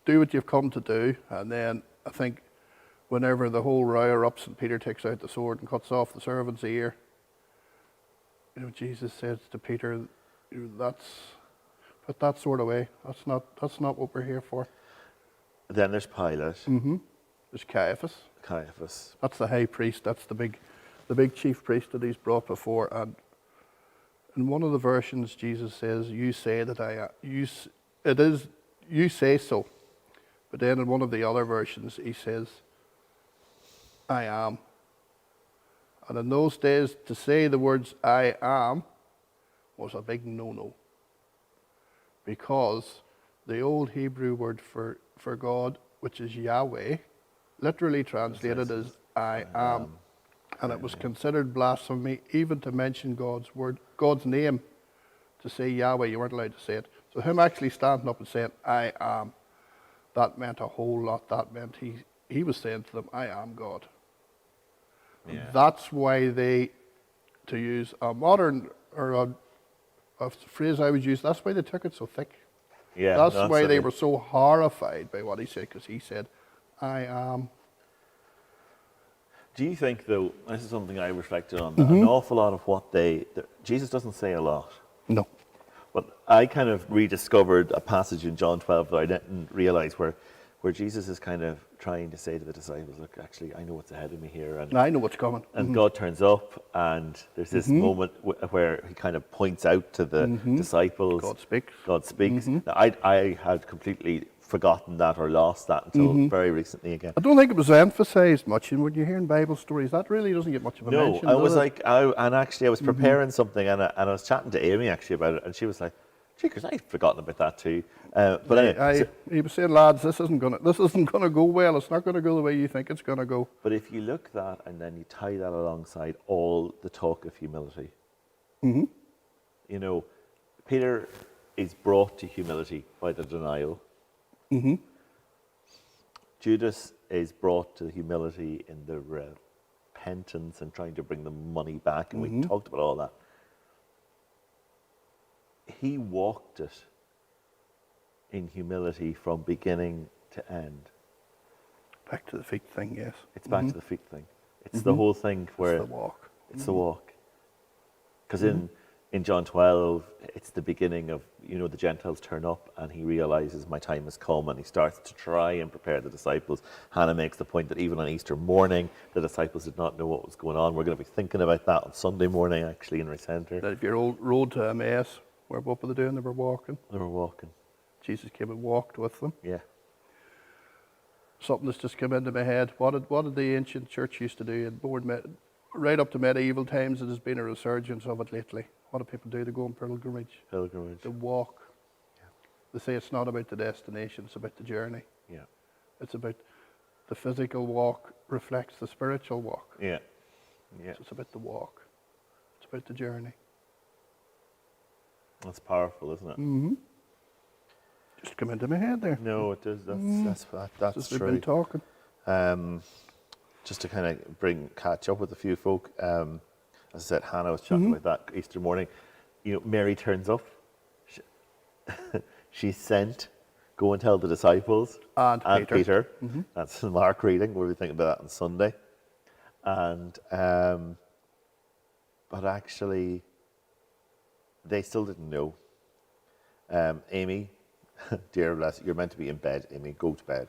do what you've come to do, and then I think whenever the whole row erupts and Peter takes out the sword and cuts off the servant's ear, Jesus says to Peter, put that sword away. That's not what we're here for. Then there's Pilate. There's Caiaphas. That's the high priest. That's the big chief priest that he's brought before. And in one of the versions, Jesus says, "You say that you say so." But then in one of the other versions, he says, "I am." And in those days, to say the words "I am" was a big no-no. Because the old Hebrew word for God, which is Yahweh, literally translated as "I am." And it was considered blasphemy even to mention God's name, to say Yahweh. You weren't allowed to say it. So him actually standing up and saying "I am," that meant a whole lot. That meant he was saying to them, "I am God." Yeah. That's why to use a modern or a phrase I would use, that's why they took it so thick. Yeah, that's why they were so horrified by what he said, because he said, "I am." Do you think, though, this is something I reflected on, that an awful lot of what Jesus doesn't say a lot. No. But I kind of rediscovered a passage in John 12 that I didn't realize where Jesus is kind of trying to say to the disciples, look, actually, I know what's ahead of me here. And I know what's coming. And God turns up, and there's this moment where he kind of points out to the disciples. God speaks. Now, I had completely forgotten that or lost that until very recently again. I don't think it was emphasised much, and when you're hearing Bible stories, that really doesn't get much of a mention. No, I was does it? like, I was preparing something, and I was chatting to Amy actually about it, and she was like, "Cheekers, I'd forgotten about that too." But anyway, he was saying, lads, this isn't gonna go well. It's not gonna go the way you think it's gonna go. but if you look at that and then you tie that alongside all the talk of humility, you know, Peter is brought to humility by the denial. Judas is brought to humility in the repentance and trying to bring the money back, and we talked about all that. He walked it in humility from beginning to end. Back to the feet thing, yes. It's back to the feet thing. It's the whole thing where It's the walk. it's the walk. Because in John 12, it's the beginning of, you know, the Gentiles turn up and he realizes my time has come, and he starts to try and prepare the disciples. Hannah makes the point that even on Easter morning, the disciples did not know what was going on. We're going to be thinking about that on Sunday morning, actually, in Recenter. That if you're old road to Emmaus, what were they doing? They were walking. They were walking. Jesus came and walked with them. Yeah. Something that's just come into my head. What did the ancient church used to do? Right up to medieval times, it has been a resurgence of it lately. What do people do? They go on pilgrimage. Pilgrimage. They walk. Yeah. They say it's not about the destination, it's about the journey. Yeah. It's about the physical walk reflects the spiritual walk. Yeah. Yeah. So it's about the walk. It's about the journey. That's powerful, isn't it? Mm-hmm. Just come into my head there. No, it does. That's Just true. we've been talking. Just to kind of catch up with a few folk. As I said, Hannah was chatting about that Easter morning. You know, Mary turns up. She's sent. Go and tell the disciples And Peter. That's the Mark reading. We'll be thinking about that on Sunday. And but actually, they still didn't know. Amy, dear bless, you're meant to be in bed. Amy, go to bed.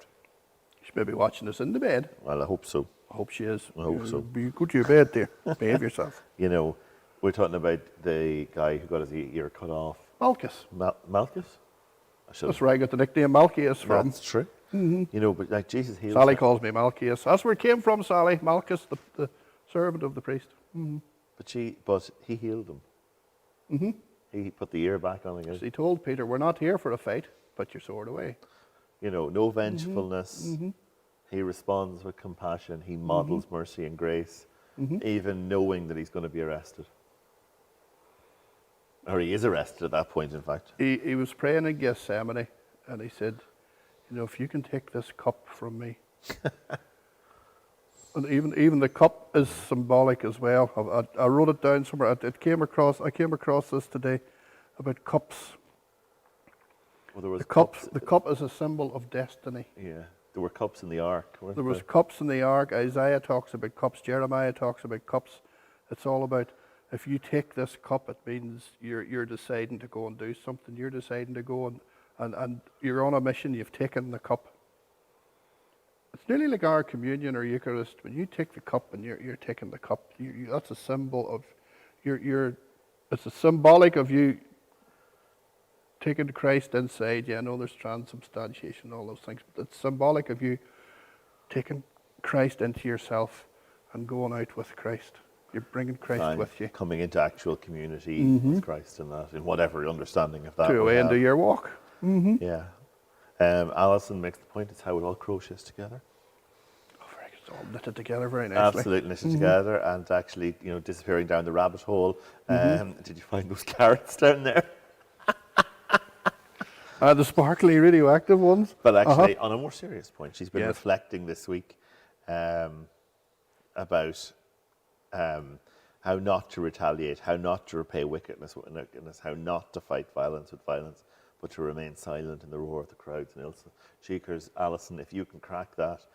She may be watching us in the bed. Well, I hope so. I hope she is. I hope so. Go to your bed, dear. Behave yourself. You know, we're talking about the guy who got his ear cut off. Malchus. Malchus? That's where I got the nickname Malchus from. That's true. You know, but like Jesus healed Sally him. calls me Malchus. That's where it came from, Sally. Malchus, the servant of the priest. But he healed him. He put the ear back on again. He told Peter, we're not here for a fight, put your sword away. You know, no vengefulness. He responds with compassion. He models mercy and grace, even knowing that he's going to be arrested. Or he is arrested at that point, in fact. He was praying in Gethsemane, and he said, you know, if you can take this cup from me. And even the cup is symbolic as well. I wrote it down somewhere. I came across this today about cups. Well, there was The cup is a symbol of destiny. Yeah, there were cups in the ark, weren't There there? was cups in the ark. Isaiah talks about cups. Jeremiah talks about cups. It's all about, if you take this cup, it means you're deciding to go and do something. You're deciding to go and you're on a mission. You've taken the cup. It's nearly like our communion or Eucharist. When you take the cup and you're taking the cup, that's a symbol of it's a symbolic of you taking Christ inside. Yeah, I know there's transubstantiation, all those things, but it's symbolic of you taking Christ into yourself and going out with Christ. You're bringing Christ with you. Coming into actual community with Christ in that, in whatever understanding of that. To we end have. of your walk. Yeah. Alison makes the point, it's how it all crochets together. Oh, very good. It's all knitted together very nicely. Absolutely knitted together, and actually, you know, disappearing down the rabbit hole. Did you find those carrots down there? The sparkly radioactive ones. But actually, on a more serious point, she's been Yes. reflecting this week about how not to retaliate, how not to repay wickedness with wickedness, how not to fight violence with violence, but to remain silent in the roar of the crowds. And Ilse Cheekers, Alison, if you can crack that.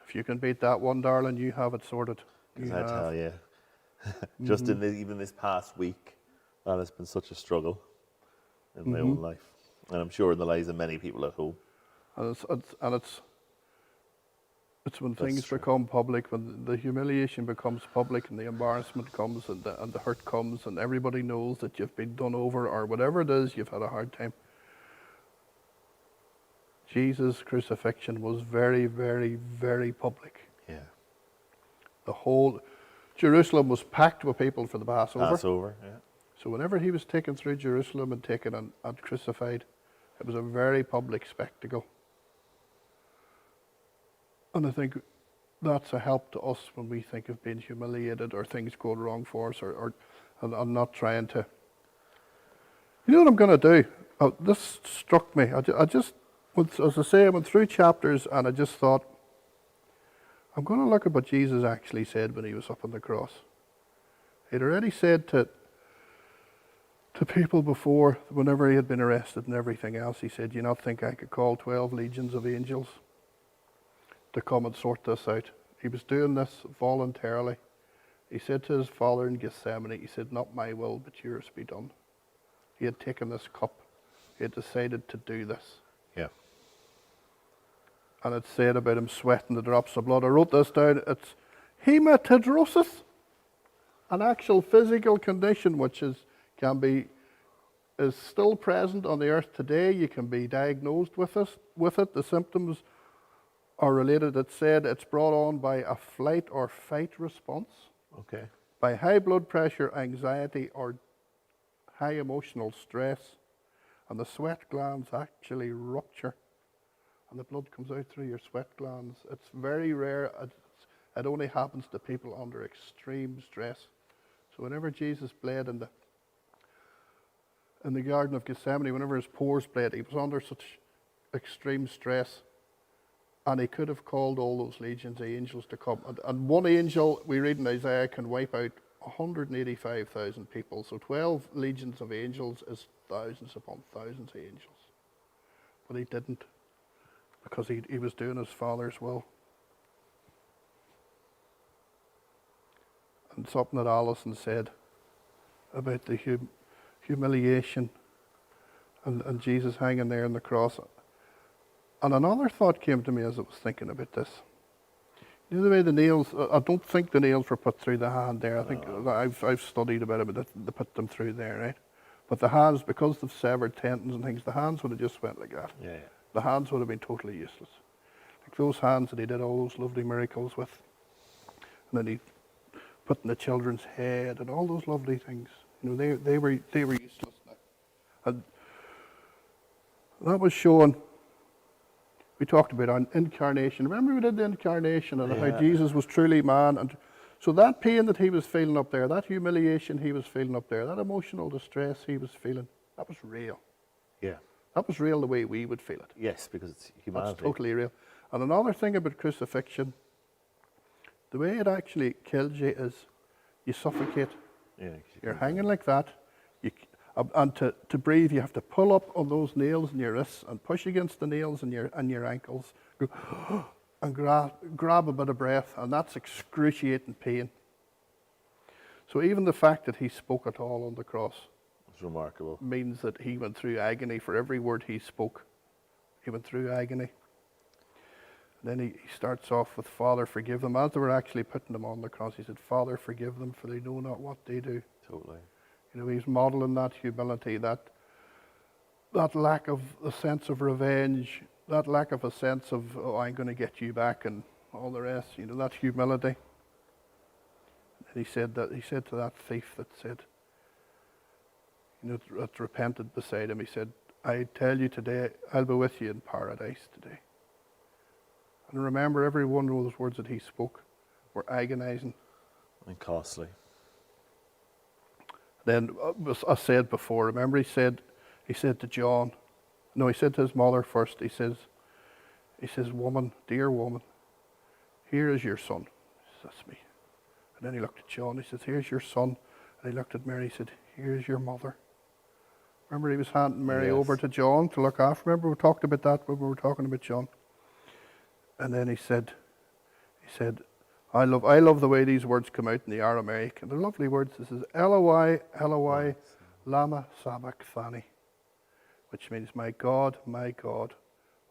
If you can beat that one, darling, you have it sorted. Because I tell you, just in even this past week, that has been such a struggle in my own life. And I'm sure in the lives of many people at home. And it's when That's things true. become public, when the humiliation becomes public and the embarrassment comes and the hurt comes and everybody knows that you've been done over or whatever it is, you've had a hard time. Jesus' crucifixion was very, very, very public. Yeah. The whole Jerusalem was packed with people for the Passover. Passover, yeah. So whenever he was taken through Jerusalem and taken and crucified, it was a very public spectacle. And I think that's a help to us when we think of being humiliated or things going wrong for us, and not trying to. You know what I'm going to do? Oh, this struck me. I just, as I say, I went through chapters and I just thought, I'm going to look at what Jesus actually said when he was up on the cross. He'd already said to people before, whenever he had been arrested and everything else, he said, "Do you not think I could call 12 legions of angels to come and sort this out?" He was doing this voluntarily. He said to his Father in Gethsemane, he said, "Not my will, but yours be done." He had taken this cup. He had decided to do this. Yeah. And it said about him sweating the drops of blood. I wrote this down. It's hematidrosis, an actual physical condition which is still present on the earth today. You can be diagnosed with it. The symptoms are related. It said it's brought on by a flight or fight response, Okay. by high blood pressure, anxiety, or high emotional stress, and the sweat glands actually rupture, and the blood comes out through your sweat glands. It's very rare. It only happens to people under extreme stress. So whenever Jesus bled in the Garden of Gethsemane, whenever his pores bled, he was under such extreme stress, and he could have called all those legions of angels to come. And one angel, we read in Isaiah, can wipe out 185,000 people. So 12 legions of angels is thousands upon thousands of angels. But he didn't, because he was doing his Father's will. And something that Alison said about the humiliation and Jesus hanging there on the cross. And another thought came to me as I was thinking about this. You know the way the nails, I don't think the nails were put through the hand there. I think I've studied about it, but they put them through there, right? But the hands, because they've severed tendons and things, the hands would have just went like that. Yeah. The hands would have been totally useless. Like those hands that he did all those lovely miracles with. And then he put in the children's head and all those lovely things. You know, they were useless now. And that was showing. We talked about incarnation. Remember we did the incarnation and how Jesus was truly man. And so that pain that he was feeling up there, that humiliation he was feeling up there, that emotional distress he was feeling, that was real. Yeah. That was real the way we would feel it. Yes, because it's humanity. That's totally real. And another thing about crucifixion, the way it actually kills you is you suffocate. Yeah. You're hanging like that. And to breathe, you have to pull up on those nails in your wrists and push against the nails in your ankles and grab a bit of breath, and that's excruciating pain. So even the fact that he spoke at all on the cross, it's remarkable, means that he went through agony for every word he spoke. He went through agony. And then he starts off with, "Father, forgive them." As they were actually putting him on the cross, he said, "Father, forgive them, for they know not what they do." Totally. You know, he's modeling that humility, that lack of a sense of revenge, that lack of a sense of, "Oh, I'm going to get you back," and all the rest. You know, that humility. And he said to that thief that said, you know, that repented beside him, he said, "I tell you today, I'll be with you in paradise today." And remember, every one of those words that he spoke were agonizing. And costly. Then, as I said before, remember he said to John, no, he said to his mother first, he says, "Woman, dear woman, here is your son." He says, "That's me." And then he looked at John, he says, "Here's your son." And he looked at Mary, he said, "Here's your mother." Remember he was handing Mary over to John to look after. Remember we talked about that when we were talking about John. And then he said, I love the way these words come out in the Aramaic. And they're lovely words. This is Eloi, Eloi, lama sabachthani, which means, my God,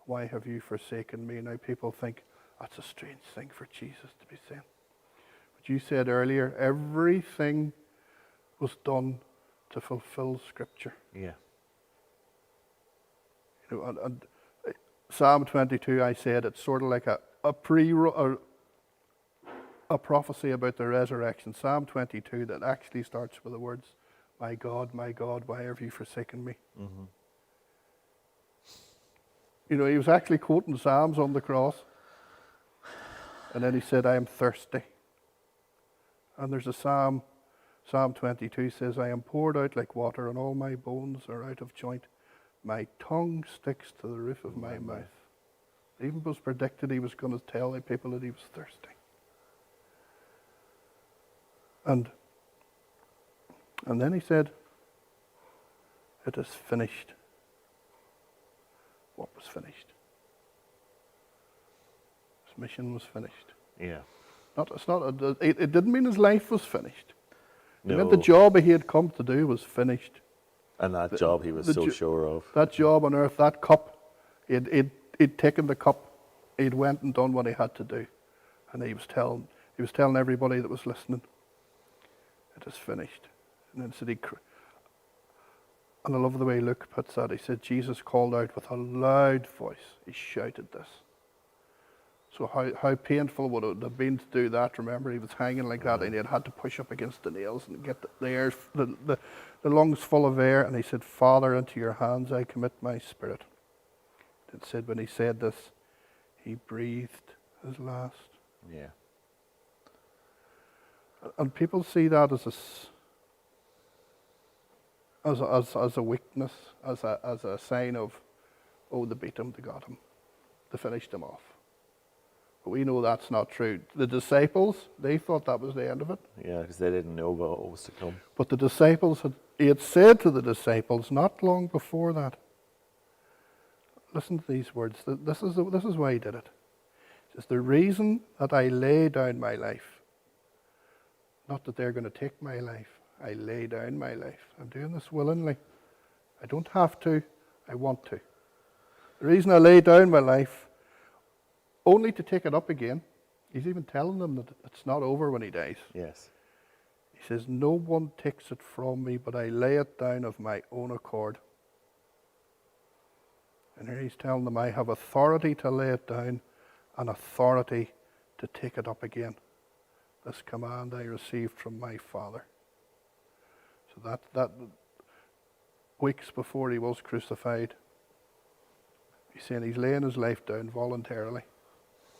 why have you forsaken me?" Now people think that's a strange thing for Jesus to be saying. But you said earlier, everything was done to fulfill Scripture. Yeah. You know, and Psalm 22, I said, it's sort of like a prophecy about the resurrection. Psalm 22 that actually starts with the words, my God, why have you forsaken me? Mm-hmm. You know, he was actually quoting Psalms on the cross. And then he said, I am thirsty. And there's a Psalm 22 says, I am poured out like water and all my bones are out of joint. My tongue sticks to the roof of my mouth. It even was predicted he was going to tell the people that he was thirsty. And then he said, it is finished. What was finished? His mission was finished. Yeah. It didn't mean his life was finished. No. It meant the job he had come to do was finished. And that job he was so sure of. That job on earth, that cup, he'd taken the cup, he'd went and done what he had to do. And he was telling everybody that was listening, it is finished. And then said and I love the way Luke puts that. He said Jesus called out with a loud voice. He shouted this. So how painful would it have been to do that? Remember, he was hanging like that, and he had to push up against the nails and get the air, the lungs full of air. And he said, Father, into your hands I commit my spirit. It said when he said this, he breathed his last. Yeah. And people see that as a weakness, as a sign of, oh, they beat him, they got him, they finished him off. But we know that's not true. The disciples, they thought that was the end of it. Yeah, because they didn't know what was to come. But the disciples, he had said to the disciples not long before that, listen to these words. This is why he did it. He says, the reason that I lay down my life, not that they're going to take my life, I lay down my life. I'm doing this willingly. I don't have to, I want to. The reason I lay down my life, only to take it up again. He's even telling them that it's not over when he dies. Yes. He says, no one takes it from me, but I lay it down of my own accord. And here he's telling them, I have authority to lay it down and authority to take it up again. This command I received from my Father. So that weeks before he was crucified, he's saying he's laying his life down voluntarily.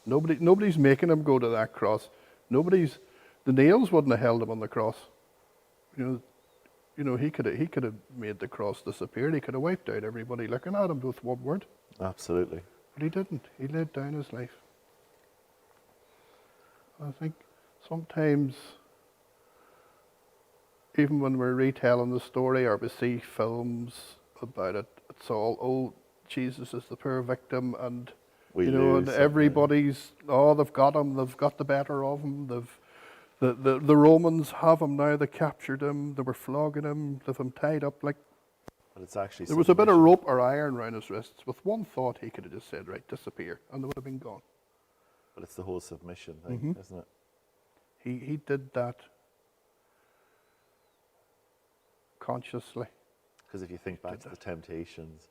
Nobody's making him go to that cross. The nails wouldn't have held him on the cross. You know, he could have made the cross disappear. He could have wiped out everybody looking at him with one word. Absolutely. But he didn't. He laid down his life. I think sometimes, even when we're retelling the story or we see films about it, it's all, oh, Jesus is the poor victim, and and everybody's, they've got him, they've got the better of him, the Romans have him now, they captured him, they were flogging him, they've him tied up. But it's actually there was a bit of rope or iron around his wrists. With one thought, he could have just said, right, disappear, and they would have been gone. But it's the whole submission thing, isn't it? He did that consciously. Because if you think back to the temptations,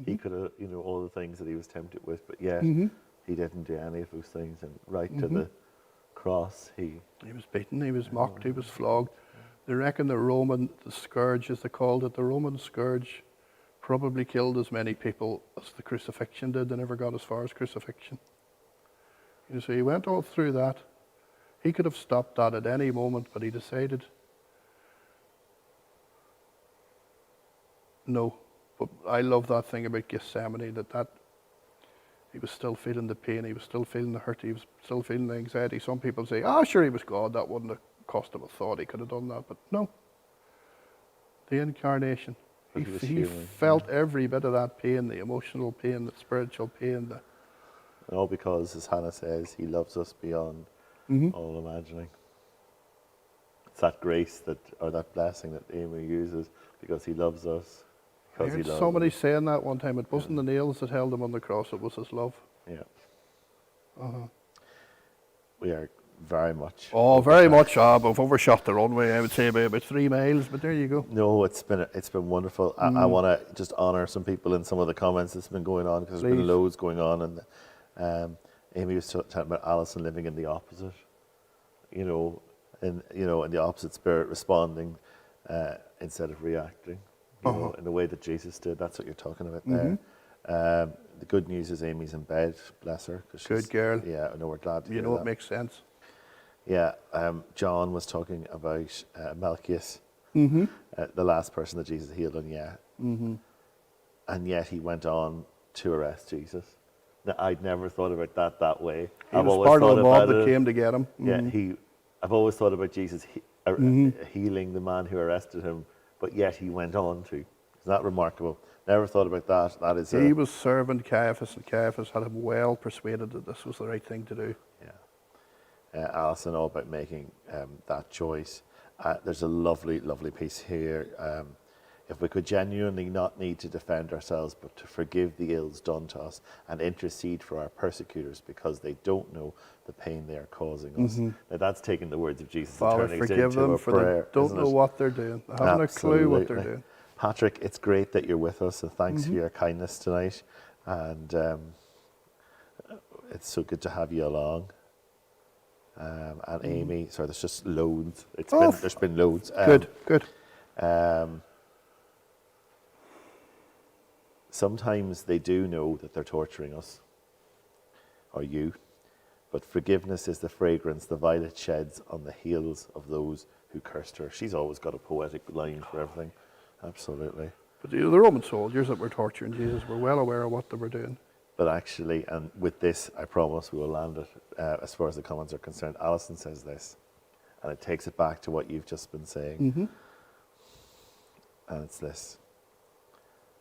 he could have, all the things that he was tempted with, but yet he didn't do any of those things. And right to the cross, he was beaten, he was mocked, he was flogged. They reckon the scourge, as they called it, the Roman scourge, probably killed as many people as the crucifixion did. They never got as far as crucifixion. So he went all through that. He could have stopped that at any moment, but he decided, no. But I love that thing about Gethsemane, that he was still feeling the pain, he was still feeling the hurt, he was still feeling the anxiety. Some people say, sure, he was God, that wouldn't have cost him a thought, he could have done that. But no. The incarnation. He felt every bit of that pain, the emotional pain, the spiritual pain. And all because, as Hannah says, he loves us beyond all imagining. It's that grace or that blessing that Amy uses, because he loves us. I heard somebody saying that one time. It wasn't the nails that held him on the cross, it was his love. Yeah. We are very much. Oh, very much. We've overshot the runway, I would say, by about 3 miles, but there you go. No, it's been wonderful. I want to just honour some people in some of the comments that's been going on, because there's been loads going on. And Amy was talking about Alison living in the opposite, in the opposite spirit, responding instead of reacting, in the way that Jesus did. That's what you're talking about there. The good news is Amy's in bed, bless her. Good girl. Yeah, I know, we're glad to hear It that. makes sense. Yeah, John was talking about Malchus, the last person that Jesus healed, and yet he went on to arrest Jesus. Now, I'd never thought about that way. He was part of the mob that came to get him. Yeah, I've always thought about Jesus healing the man who arrested him, but yet he went on to. Isn't that remarkable? Never thought about that. That is. He was serving Caiaphas, and Caiaphas had him well persuaded that this was the right thing to do. Yeah. Alison, all about making that choice. There's a lovely, lovely piece here. If we could genuinely not need to defend ourselves, but to forgive the ills done to us and intercede for our persecutors, because they don't know the pain they are causing us. Now, that's taking the words of Jesus. Father, and turning it forgive into them, a for prayer, they don't know what they're doing. They haven't a clue what they're doing. Patrick, it's great that you're with us, and thanks for your kindness tonight. And it's so good to have you along. And Amy, sorry, there's just loads. There's been loads. Good. Sometimes they do know that they're torturing us, or you, but forgiveness is the fragrance the violet sheds on the heels of those who cursed her. She's always got a poetic line for everything. Absolutely. But the Roman soldiers that were torturing Jesus were well aware of what they were doing. But actually, and with this, I promise we will land it, as far as the comments are concerned. Alison says this, and it takes it back to what you've just been saying. And it's this.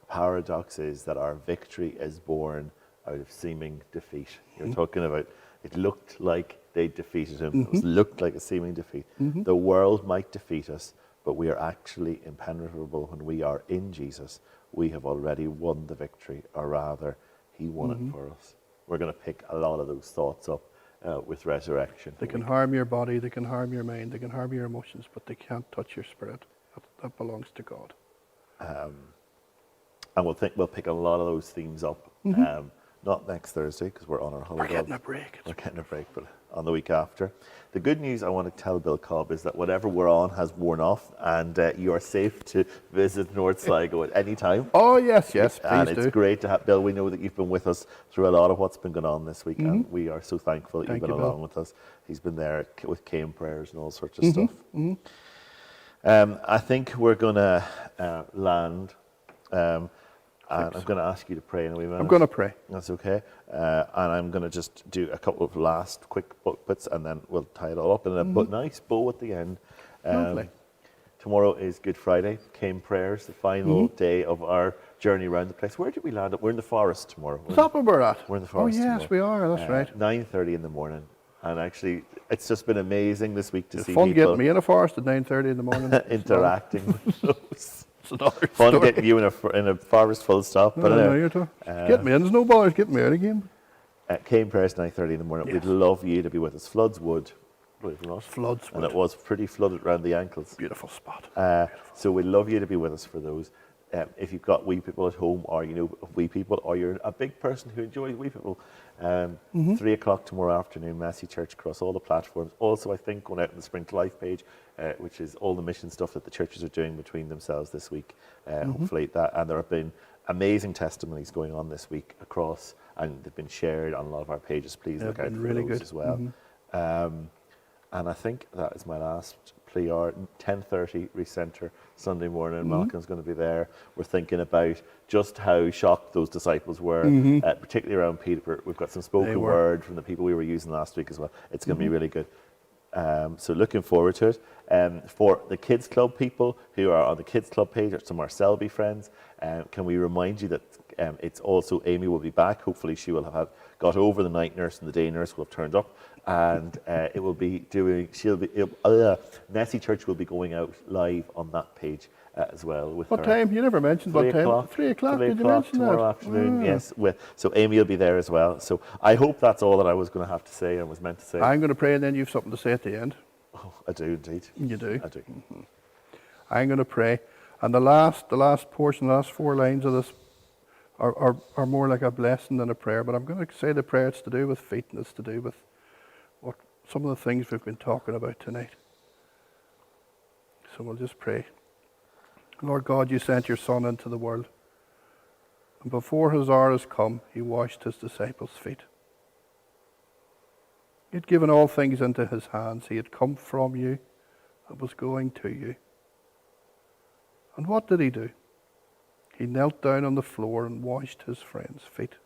The paradox is that our victory is born out of seeming defeat. You're talking about, it looked like they defeated him. It looked like a seeming defeat. The world might defeat us, but we are actually impenetrable when we are in Jesus. We have already won the victory, or rather, he won it for us. We're going to pick a lot of those thoughts up with resurrection. They can harm your body, they can harm your mind, they can harm your emotions, but they can't touch your spirit. That belongs to God. And we'll pick a lot of those themes up. Not next Thursday, because we're on our holiday. We're getting a break. We're getting a break, but on the week after. The good news I want to tell Bill Cobb is that whatever we're on has worn off, and you are safe to visit North Sligo at any time. Oh, yes, please and do. It's great to have Bill. We know that you've been with us through a lot of what's been going on this week, and we are so thankful that you've been along with us. He's been there with cane prayers and all sorts of stuff. I think we're going to land. And I'm going to ask you to pray in a wee minute. I'm going to pray. That's okay. And I'm going to just do a couple of last quick bits, and then we'll tie it all up in a nice bow at the end. Lovely. Tomorrow is Good Friday. Came prayers, the final day of our journey around the place. Where did we land? We're in the forest tomorrow. Is that where we're at? We're in the forest tomorrow. We are. That's right. 9:30 in the morning. And actually, it's just been amazing this week to see fun people getting me in a forest at 9:30 in the morning. interacting with those. Fun getting you in a forest full stop. But anyway, get me in. There's no bars. Get me out again. Came prayers 9:30 in the morning. We'd love you to be with us. Floods Wood. Floods And it was pretty flooded around the ankles. Beautiful spot. So we'd love you to be with us for those. If you've got wee people at home, or you know of wee people, or you're a big person who enjoys wee people, 3 o'clock tomorrow afternoon, Massey Church across all the platforms. Also, I think going out on the Sprinkle Life page, which is all the mission stuff that the churches are doing between themselves this week. Hopefully that, and there have been amazing testimonies going on this week across, and they've been shared on a lot of our pages. Please look out for really those good as well. And I think that is my last plea. 10:30 Recenter Sunday morning. Malcolm's going to be there. We're thinking about just how shocked those disciples were, particularly around Peter. We've got some spoken word from the people we were using last week as well. It's going to be really good. So looking forward to it. For the Kids Club people who are on the Kids Club page, or some of our Selby friends, can we remind you that it's also Amy will be back. Hopefully she will have got over the night nurse, and the day nurse will have turned up. and it will be doing. Nessie Church will be going out live on that page as well. With What her. time? You never mentioned what 3 time. o'clock. 3 o'clock. 3 Did you o'clock mention tomorrow that? afternoon. Yes. So Amy will be there as well. So I hope that's all that I was going to have to say and was meant to say. I'm going to pray, and then you've something to say at the end. Oh, I do indeed. You do. I do. I'm going to pray, and the last portion, the last 4 lines of this are more like a blessing than a prayer. But I'm going to say the prayer. It's to do with feet, and it's to do with what some of the things we've been talking about tonight. So we'll just pray. Lord God, you sent your Son into the world, and before his hour has come, he washed his disciples' feet. He had given all things into his hands. He had come from you and was going to you. And what did he do? He knelt down on the floor and washed his friends' feet.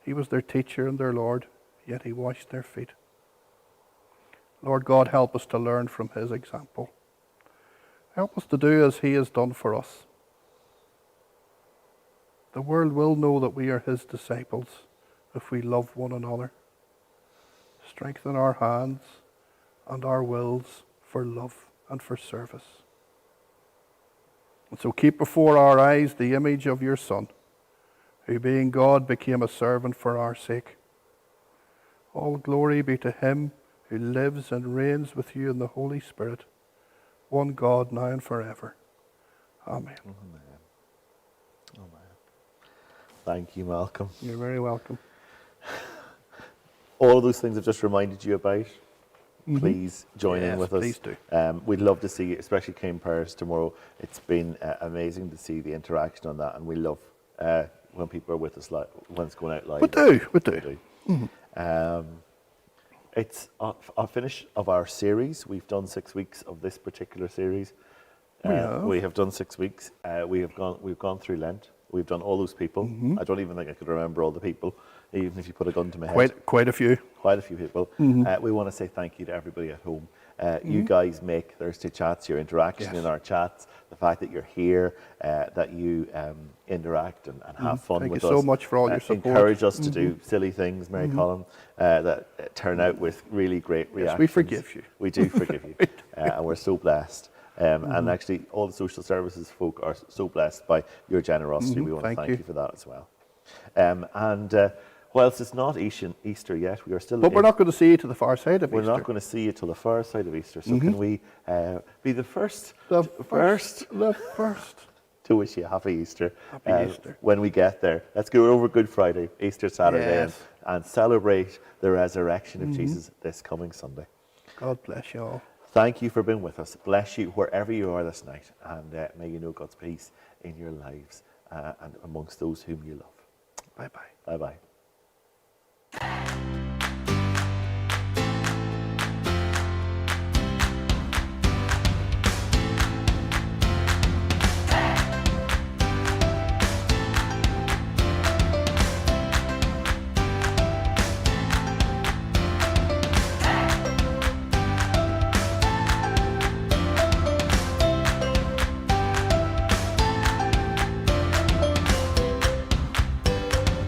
He was their teacher and their Lord, yet he washed their feet. Lord God, help us to learn from his example. Help us to do as he has done for us. The world will know that we are his disciples if we love one another. Strengthen our hands and our wills for love and for service. And so keep before our eyes the image of your Son, who being God became a servant for our sake. All glory be to him who lives and reigns with you in the Holy Spirit, one God, now and forever. Amen. Amen. Thank you, Malcolm. You're very welcome. All of those things I've just reminded you about, please join in with us. Please do. We'd love to see you, especially Cane Prayers tomorrow. It's been amazing to see the interaction on that, and we love when people are with us when it's going out live. We do. It's a finish of our series. We've done 6 weeks of this particular series. We have done 6 weeks. We've gone through Lent. We've done all those people. I don't even think I could remember all the people, even if you put a gun to my head. Quite a few. Quite a few people. We want to say thank you to everybody at home. You guys make Thursday Chats, your interaction in our chats, the fact that you're here, that you interact and have fun with us. Thank you so much for all your support. Encourage us to do silly things, Mary Colin, that turn out with really great reactions. Yes, we forgive you. We do forgive you. And we're so blessed. And actually, all the social services folk are so blessed by your generosity. We want to thank you for that as well. Whilst it's not Easter yet, we are still. But we're not going to see you to the far side of Easter. We're not going to see you till the far side of Easter. So can we be the first? The first to wish you a happy Easter. Happy Easter. When we get there, let's go over Good Friday, Easter Saturday, and celebrate the resurrection of Jesus this coming Sunday. God bless you all. Thank you for being with us. Bless you wherever you are this night, and may you know God's peace in your lives and amongst those whom you love. Bye-bye. Bye-bye.